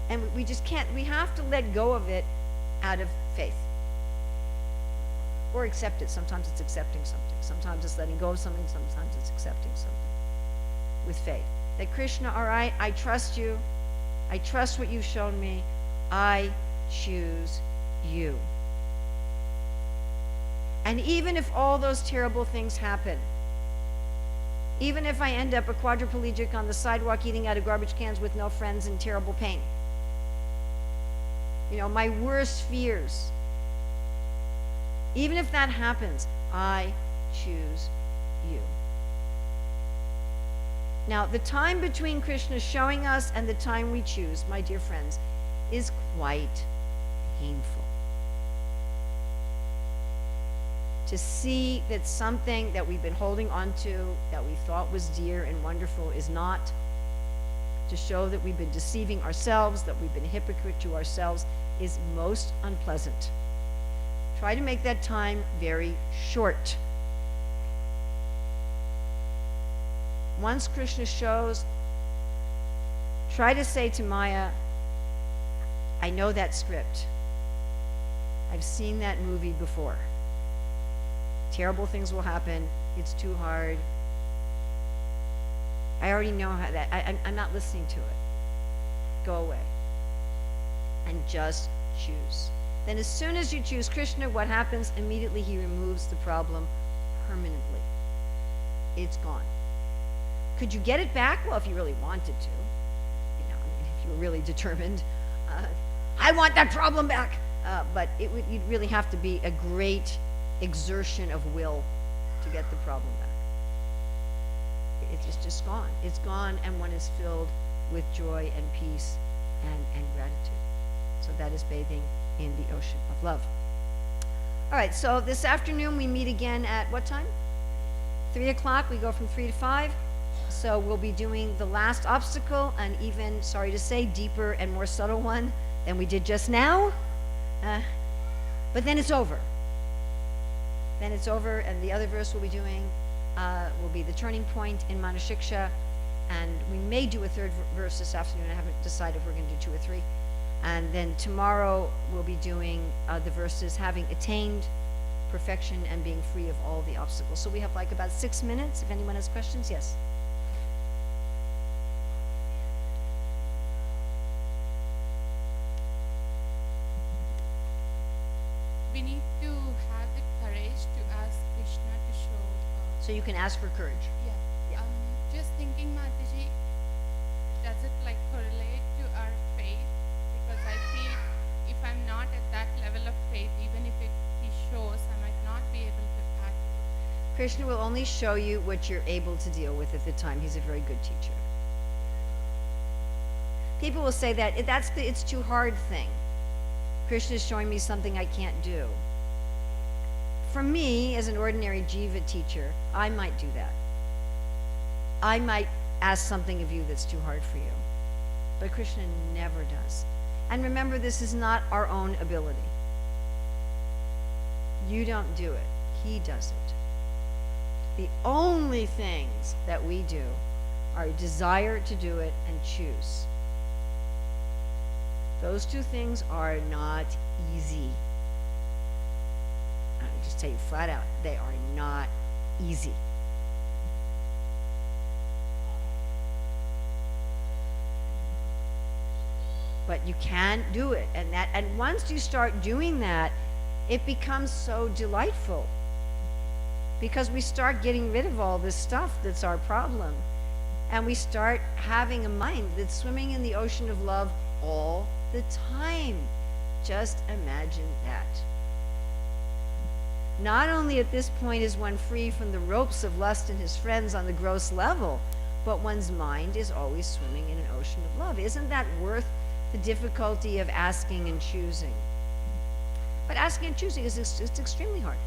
And we just can't. We have to let go of it out of faith. Or accept it. Sometimes it's accepting something. Sometimes it's letting go of something. Sometimes it's accepting something with faith. That Krishna, all right, I trust you. I trust what you've shown me. I choose you. And even if all those terrible things happen, even if I end up a quadriplegic on the sidewalk eating out of garbage cans with no friends in terrible pain, my worst fears, even if that happens, I choose you. Now, the time between Krishna showing us and the time we choose, my dear friends, is quite painful. To see that something that we've been holding on to, that we thought was dear and wonderful, is not. To show that we've been deceiving ourselves, that we've been a hypocrite to ourselves, is most unpleasant. Try to make that time very short. Once Krishna shows, try to say to Maya, I know that script. I've seen that movie before. Terrible things will happen. It's too hard. I already know how that, I'm not listening to it. Go away. And just choose. Then as soon as you choose Krishna, what happens? Immediately he removes the problem permanently. It's gone. Could you get it back? Well, if you really wanted to. If you were really determined. I want that problem back. But you'd really have to be a great exertion of will to get the problem back. It's just gone. It's gone, and one is filled with joy and peace and gratitude. So that is bathing in the ocean of love. All right, so this afternoon we meet again at what time? 3 o'clock. We go from 3 to 5. So we'll be doing the last obstacle, and even, sorry to say, deeper and more subtle one than we did just now. But then it's over. Then it's over, and the other verse we'll be doing will be the turning point in Manah Siksa, and we may do a third verse this afternoon. I haven't decided if we're going to do 2 or 3. And then tomorrow we'll be doing the verses having attained perfection and being free of all the obstacles. So we have like about 6 minutes. If anyone has questions, yes. We need to have the courage to ask Krishna to show. So you can ask for courage. Yeah. Yeah. Just thinking, Mataji, does it like correlate to our faith? Because I feel if I'm not at that level of faith, even if he shows, I might not be able to act. Krishna will only show you what you're able to deal with at the time. He's a very good teacher. People will say that that's the it's too hard thing. Krishna is showing me something I can't do. For me, as an ordinary jiva teacher, I might do that. I might ask something of you that's too hard for you. But Krishna never does. And remember, this is not our own ability. You don't do it. He does it. The only things that we do are desire to do it and choose. Those two things are not easy. I just tell you flat out, they are not easy. But you can do it, and once you start doing that, it becomes so delightful, because we start getting rid of all this stuff that's our problem, and we start having a mind that's swimming in the ocean of love all the time. Just imagine that. Not only at this point is one free from the ropes of lust and his friends on the gross level, but one's mind is always swimming in an ocean of love. Isn't that worth the difficulty of asking and choosing? But asking and choosing it's extremely hard.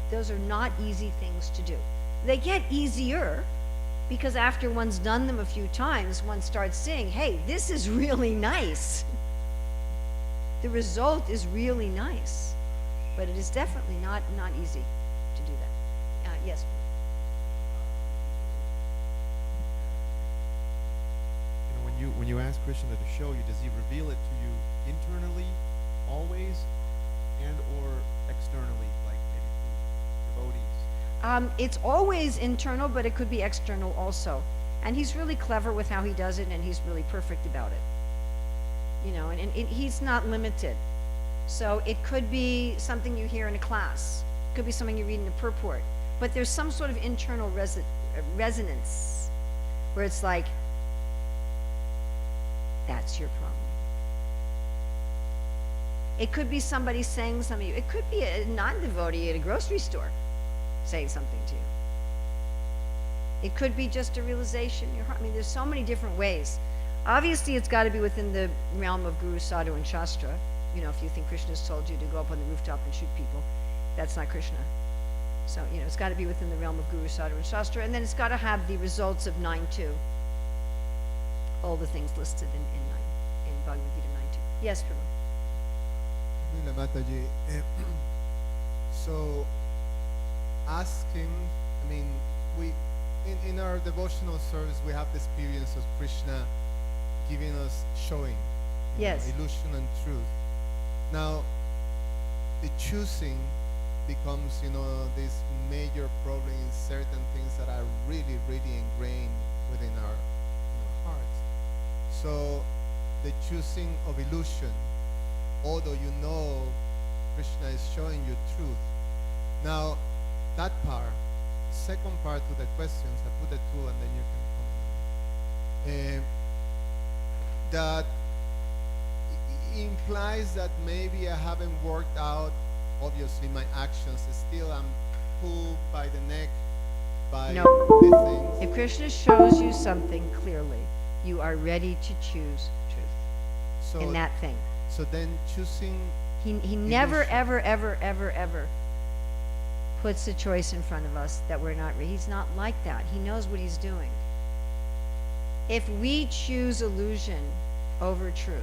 Those are not easy things to do. They get easier because after one's done them a few times, one starts saying, hey, this is really nice. The result is really nice. But it is definitely not easy to do that. Yes. When you ask Krishna to show you, does he reveal it to you internally always and or externally, like maybe through devotees? It's always internal, but it could be external also. And he's really clever with how he does it, and he's really perfect about it. And he's not limited. So it could be something you hear in a class. It could be something you read in a purport. But there's some sort of internal resonance where it's like, that's your problem. It could be somebody saying something to you. It could be a non-devotee at a grocery store saying something to you. It could be just a realization in your heart. I mean, there's so many different ways. Obviously, it's got to be within the realm of Guru, Sadhu, and Shastra. If you think Krishna's told you to go up on the rooftop and shoot people, that's not Krishna. So, it's got to be within the realm of Guru, Sadhu, and Shastra, and then it's got to have the results of 9.2. All the things listed in Bhagavad Gita 9.2. Yes, Prabhu. Urmila Mataji, so asking, in our devotional service, we have the experience of Krishna giving us, showing Yes. illusion and truth. Now, the choosing becomes, this major problem in certain things that are really, really ingrained within our hearts. So, the choosing of illusion, although Krishna is showing you truth. Now, that part, second part to the questions, I put the two and then you can comment. That implies that maybe I haven't worked out, obviously, my actions. Still, I'm pulled by the neck by No. the things. If Krishna shows you something clearly, you are ready to choose truth So in that thing. so then choosing He never, illusion- ever, ever, ever, ever puts a choice in front of us that we're not, he's not like that. He knows what he's doing. If we choose illusion over truth,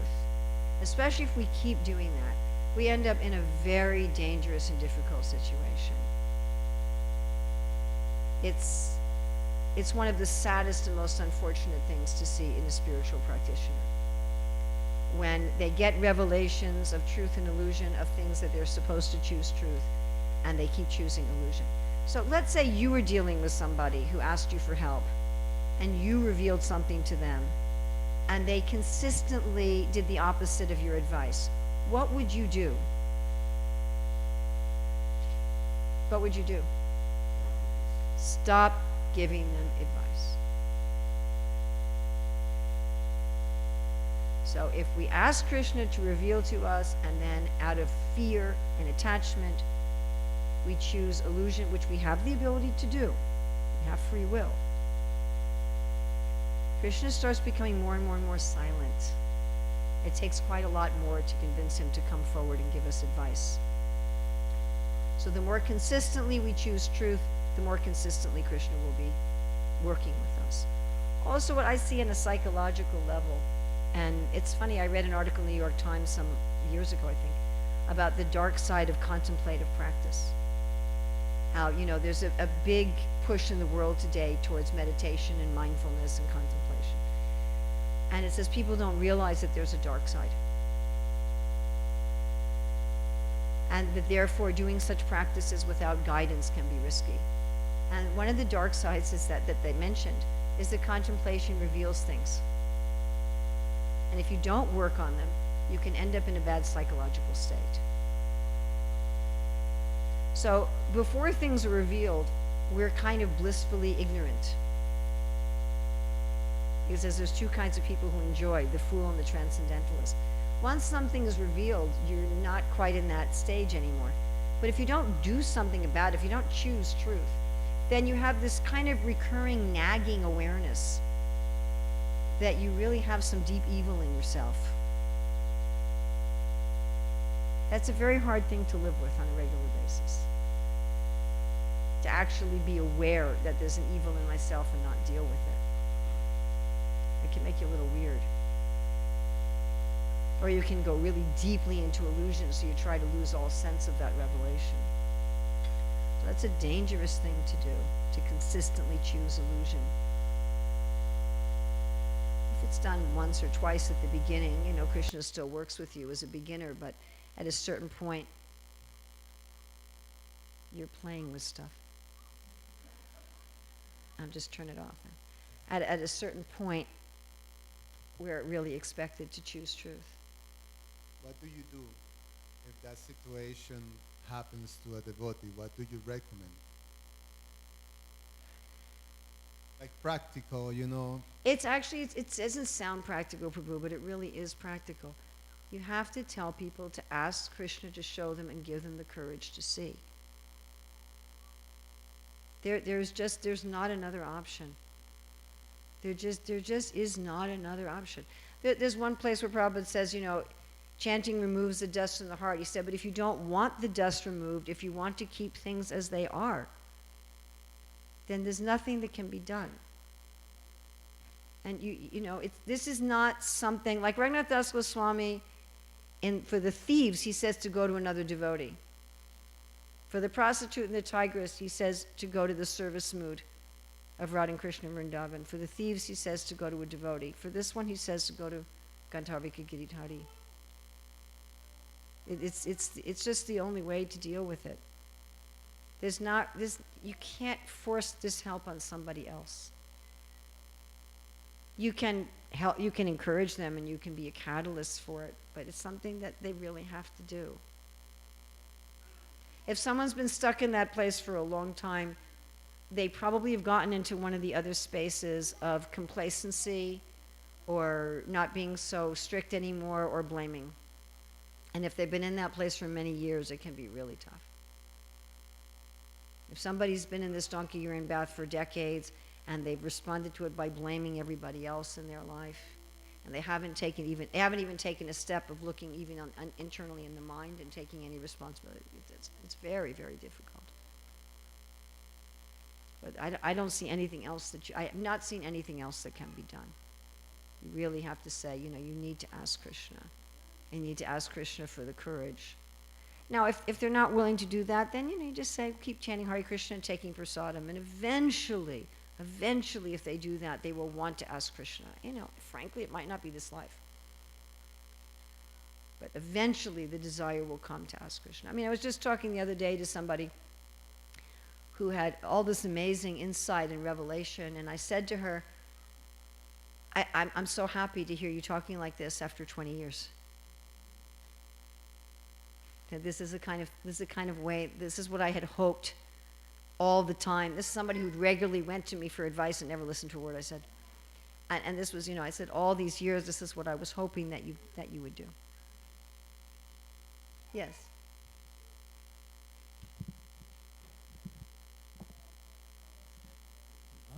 especially if we keep doing that, we end up in a very dangerous and difficult situation. It's one of the saddest and most unfortunate things to see in a spiritual practitioner. When they get revelations of truth and illusion, of things that they're supposed to choose truth, and they keep choosing illusion. So let's say you were dealing with somebody who asked you for help, and you revealed something to them, and they consistently did the opposite of your advice. What would you do? What would you do? Stop giving them advice. So if we ask Krishna to reveal to us, and then out of fear and attachment, we choose illusion, which we have the ability to do. We have free will. Krishna starts becoming more and more and more silent. It takes quite a lot more to convince him to come forward and give us advice. So the more consistently we choose truth, the more consistently Krishna will be working with us. Also, what I see on a psychological level, and it's funny, I read an article in the New York Times some years ago, I think, about the dark side of contemplative practice. How, there's a big push in the world today towards meditation and mindfulness and contemplation. And it says people don't realize that there's a dark side. And that therefore doing such practices without guidance can be risky. And one of the dark sides is that they mentioned is that contemplation reveals things. And if you don't work on them, you can end up in a bad psychological state. So before things are revealed, we're kind of blissfully ignorant. He says there's two kinds of people who enjoy, the fool and the transcendentalist. Once something is revealed, you're not quite in that stage anymore. But if you don't do something about it, if you don't choose truth, then you have this kind of recurring nagging awareness that you really have some deep evil in yourself. That's a very hard thing to live with on a regular basis. To actually be aware that there's an evil in myself and not deal with it. It can make you a little weird. Or you can go really deeply into illusion, so you try to lose all sense of that revelation. So that's a dangerous thing to do, to consistently choose illusion. If it's done once or twice at the beginning, Krishna still works with you as a beginner, but at a certain point, you're playing with stuff. I'll just turn it off. At a certain point, we're really expected to choose truth. What do you do if that situation happens to a devotee? What do you recommend? Like practical, It's actually, it doesn't sound practical, Prabhu, but it really is practical. You have to tell people to ask Krishna to show them and give them the courage to see. There's not another option. There just is not another option. There's one place where Prabhupada says, chanting removes the dust from the heart. He said, but if you don't want the dust removed, if you want to keep things as they are, then there's nothing that can be done. And this is not something, like Raghunath Das Goswami, for the thieves, he says to go to another devotee. For the prostitute and the tigress, he says to go to the service mood of Radha and Krishna Vrindavan. For the thieves, he says to go to a devotee. For this one, he says to go to Gandharvika Giridhari. It's just the only way to deal with it. You can't force this help on somebody else. You can help, you can encourage them, and you can be a catalyst for it, but it's something that they really have to do. If someone's been stuck in that place for a long time, they probably have gotten into one of the other spaces of complacency or not being so strict anymore or blaming. And if they've been in that place for many years, it can be really tough. If somebody's been in this donkey urine bath for decades and they've responded to it by blaming everybody else in their life. And they haven't even taken a step of looking even internally in the mind and taking any responsibility. It's very, very difficult. But I don't see anything else I have not seen anything else that can be done. You really have to say, you need to ask Krishna. And you need to ask Krishna for the courage. Now, if they're not willing to do that, then, you just say, keep chanting Hare Krishna and taking prasadam. And eventually, if they do that, they will want to ask Krishna. Frankly, it might not be this life. But eventually, the desire will come to ask Krishna. I was just talking the other day to somebody who had all this amazing insight and revelation, and I said to her, I'm so happy to hear you talking like this after 20 years. That this is a kind of way, this is what I had hoped all the time. This is somebody who regularly went to me for advice and never listened to a word I said. And this was, I said, all these years, this is what I was hoping that you would do. Yes.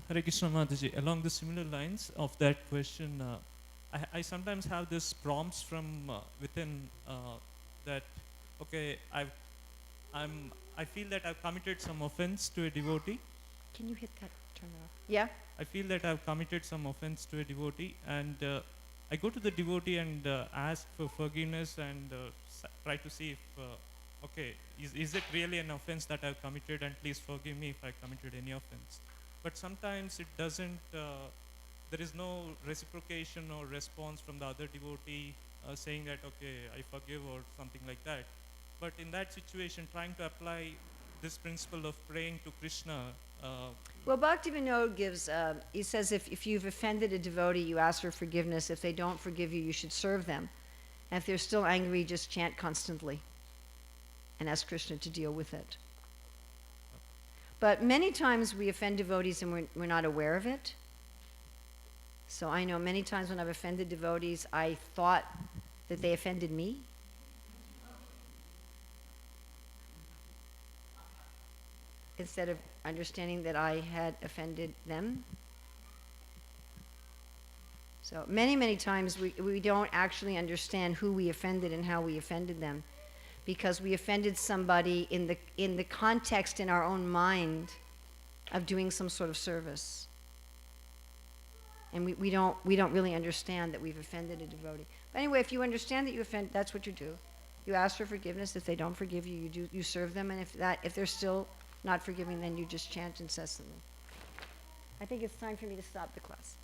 Hare Krishna Mataji, along the similar lines of that question, I sometimes have this prompts from within that, okay, I feel that I've committed some offense to a devotee. Can you hit that? Turn it off. Yeah? I feel that I've committed some offense to a devotee, and I go to the devotee and ask for forgiveness and try to see if, okay, is it really an offense that I've committed, and please forgive me if I committed any offense. But sometimes it doesn't, there is no reciprocation or response from the other devotee saying that, okay, I forgive or something like that. But in that situation, trying to apply this principle of praying to Krishna. Well, Bhaktivinoda gives, he says if you've offended a devotee, you ask for forgiveness. If they don't forgive you, you should serve them. And if they're still angry, just chant constantly and ask Krishna to deal with it. But many times we offend devotees and we're not aware of it. So I know many times when I've offended devotees, I thought that they offended me. Instead of understanding that I had offended them. So many times we don't actually understand who we offended and how we offended them, because we offended somebody in the context in our own mind of doing some sort of service. And we don't really understand that we've offended a devotee. But anyway, if you understand that you offend, that's what you do. You ask for forgiveness. If they don't forgive you, you serve them. And if they're still not forgiving, then you just chant incessantly. I think it's time for me to stop the class.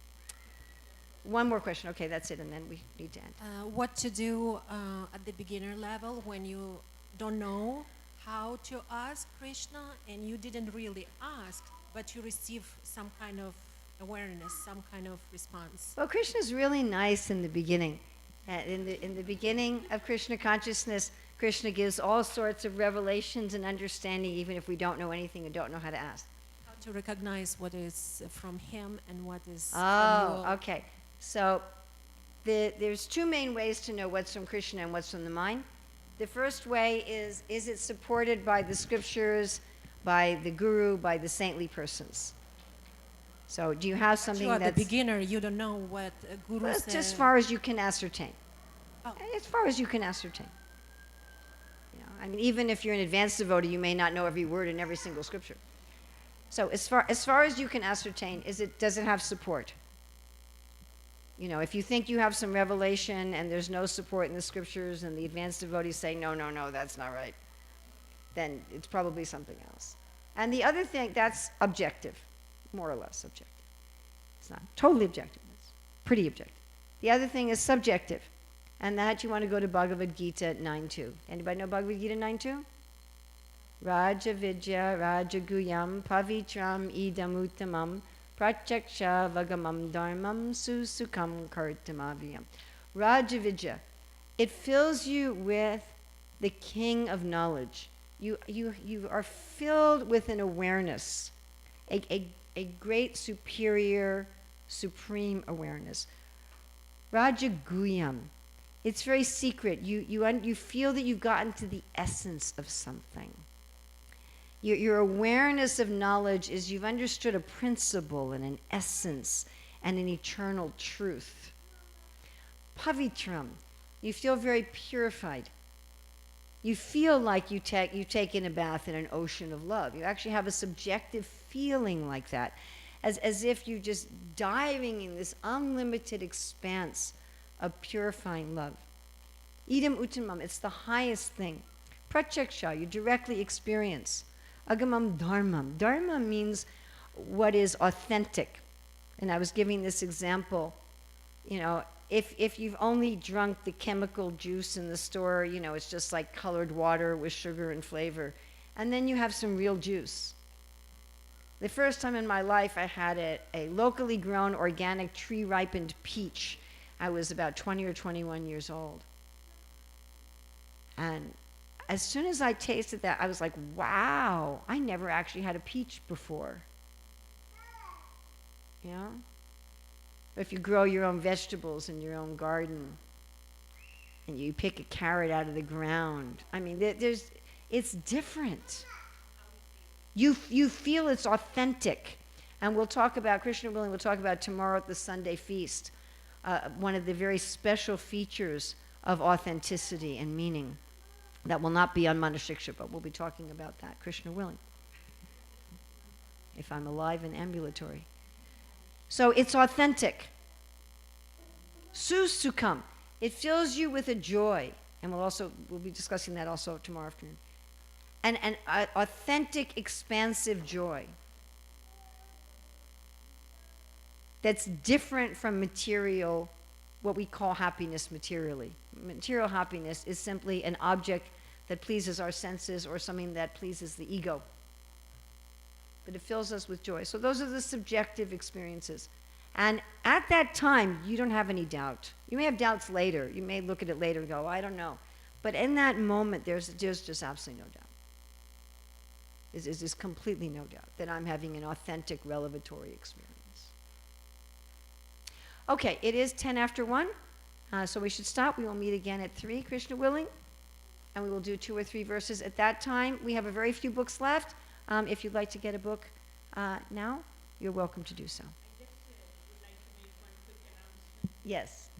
One more question. Okay, that's it, and then we need to end. What to do at the beginner level when you don't know how to ask Krishna and you didn't really ask, but you receive some kind of awareness, some kind of response? Well, Krishna's really nice in the beginning. In the beginning of Krishna consciousness, Krishna gives all sorts of revelations and understanding, even if we don't know anything and don't know how to ask. How to recognize what is from him and what is from Oh, you. okay. So there's two main ways to know what's from Krishna and what's from the mind. The first way is it supported by the scriptures, by the guru, by the saintly persons? So do you have something You are that's... the beginner, you don't know what a guru Well, said. just as far as you can ascertain. Oh. As far as you can ascertain. Even if you're an advanced devotee, you may not know every word in every single scripture. So as far as you can ascertain, does it have support? If you think you have some revelation and there's no support in the scriptures and the advanced devotees say, no, that's not right, then it's probably something else. And the other thing, that's objective, more or less objective. It's not totally objective, it's pretty objective. The other thing is subjective, and that you want to go to Bhagavad Gita 9.2. Anybody know Bhagavad Gita 9.2? Raja Vidya Raja Guyam Pavitram Idam Uttamam Prachaksha Vagamam Dharmam Susukam Kartamaviyam. Raja Vidya. It fills you with the king of knowledge. You are filled with an awareness, a great superior, supreme awareness. Raja Guyam. It's very secret. You feel that you've gotten to the essence of something. Your awareness of knowledge is you've understood a principle and an essence and an eternal truth. Pavitram, you feel very purified. You feel like you've taken a bath in an ocean of love. You actually have a subjective feeling like that, as if you're just diving in this unlimited expanse of purifying love. Idam uttamam, it's the highest thing. Pratyaksha, you directly experience. Agamam dharmam. Dharma means what is authentic. And I was giving this example, if you've only drunk the chemical juice in the store, it's just like colored water with sugar and flavor. And then you have some real juice. The first time in my life I had a locally grown organic tree ripened peach. I was about 20 or 21 years old. And as soon as I tasted that, I was like, wow, I never actually had a peach before. If you grow your own vegetables in your own garden and you pick a carrot out of the ground, it's different. You feel it's authentic. And we'll talk about, Krishna willing, we'll talk about tomorrow at the Sunday feast, one of the very special features of authenticity and meaning that will not be on Manah Siksa, but we'll be talking about that, Krishna willing, if I'm alive and ambulatory. So it's authentic. Susukam, it fills you with a joy, and we'll be discussing that also tomorrow afternoon. An authentic, expansive joy that's different from material, what we call happiness materially. Material happiness is simply an object that pleases our senses or something that pleases the ego. But it fills us with joy. So those are the subjective experiences. And at that time, you don't have any doubt. You may have doubts later. You may look at it later and go, I don't know. But in that moment, there's just absolutely no doubt. There's completely no doubt that I'm having an authentic revelatory experience. Okay, it is 10 after 1, so we should stop. We will meet again at 3, Krishna willing, and we will do 2 or 3 verses at that time. We have a very few books left. If you'd like to get a book now, you're welcome to do so. I just would like to make one quick announcement. Yes.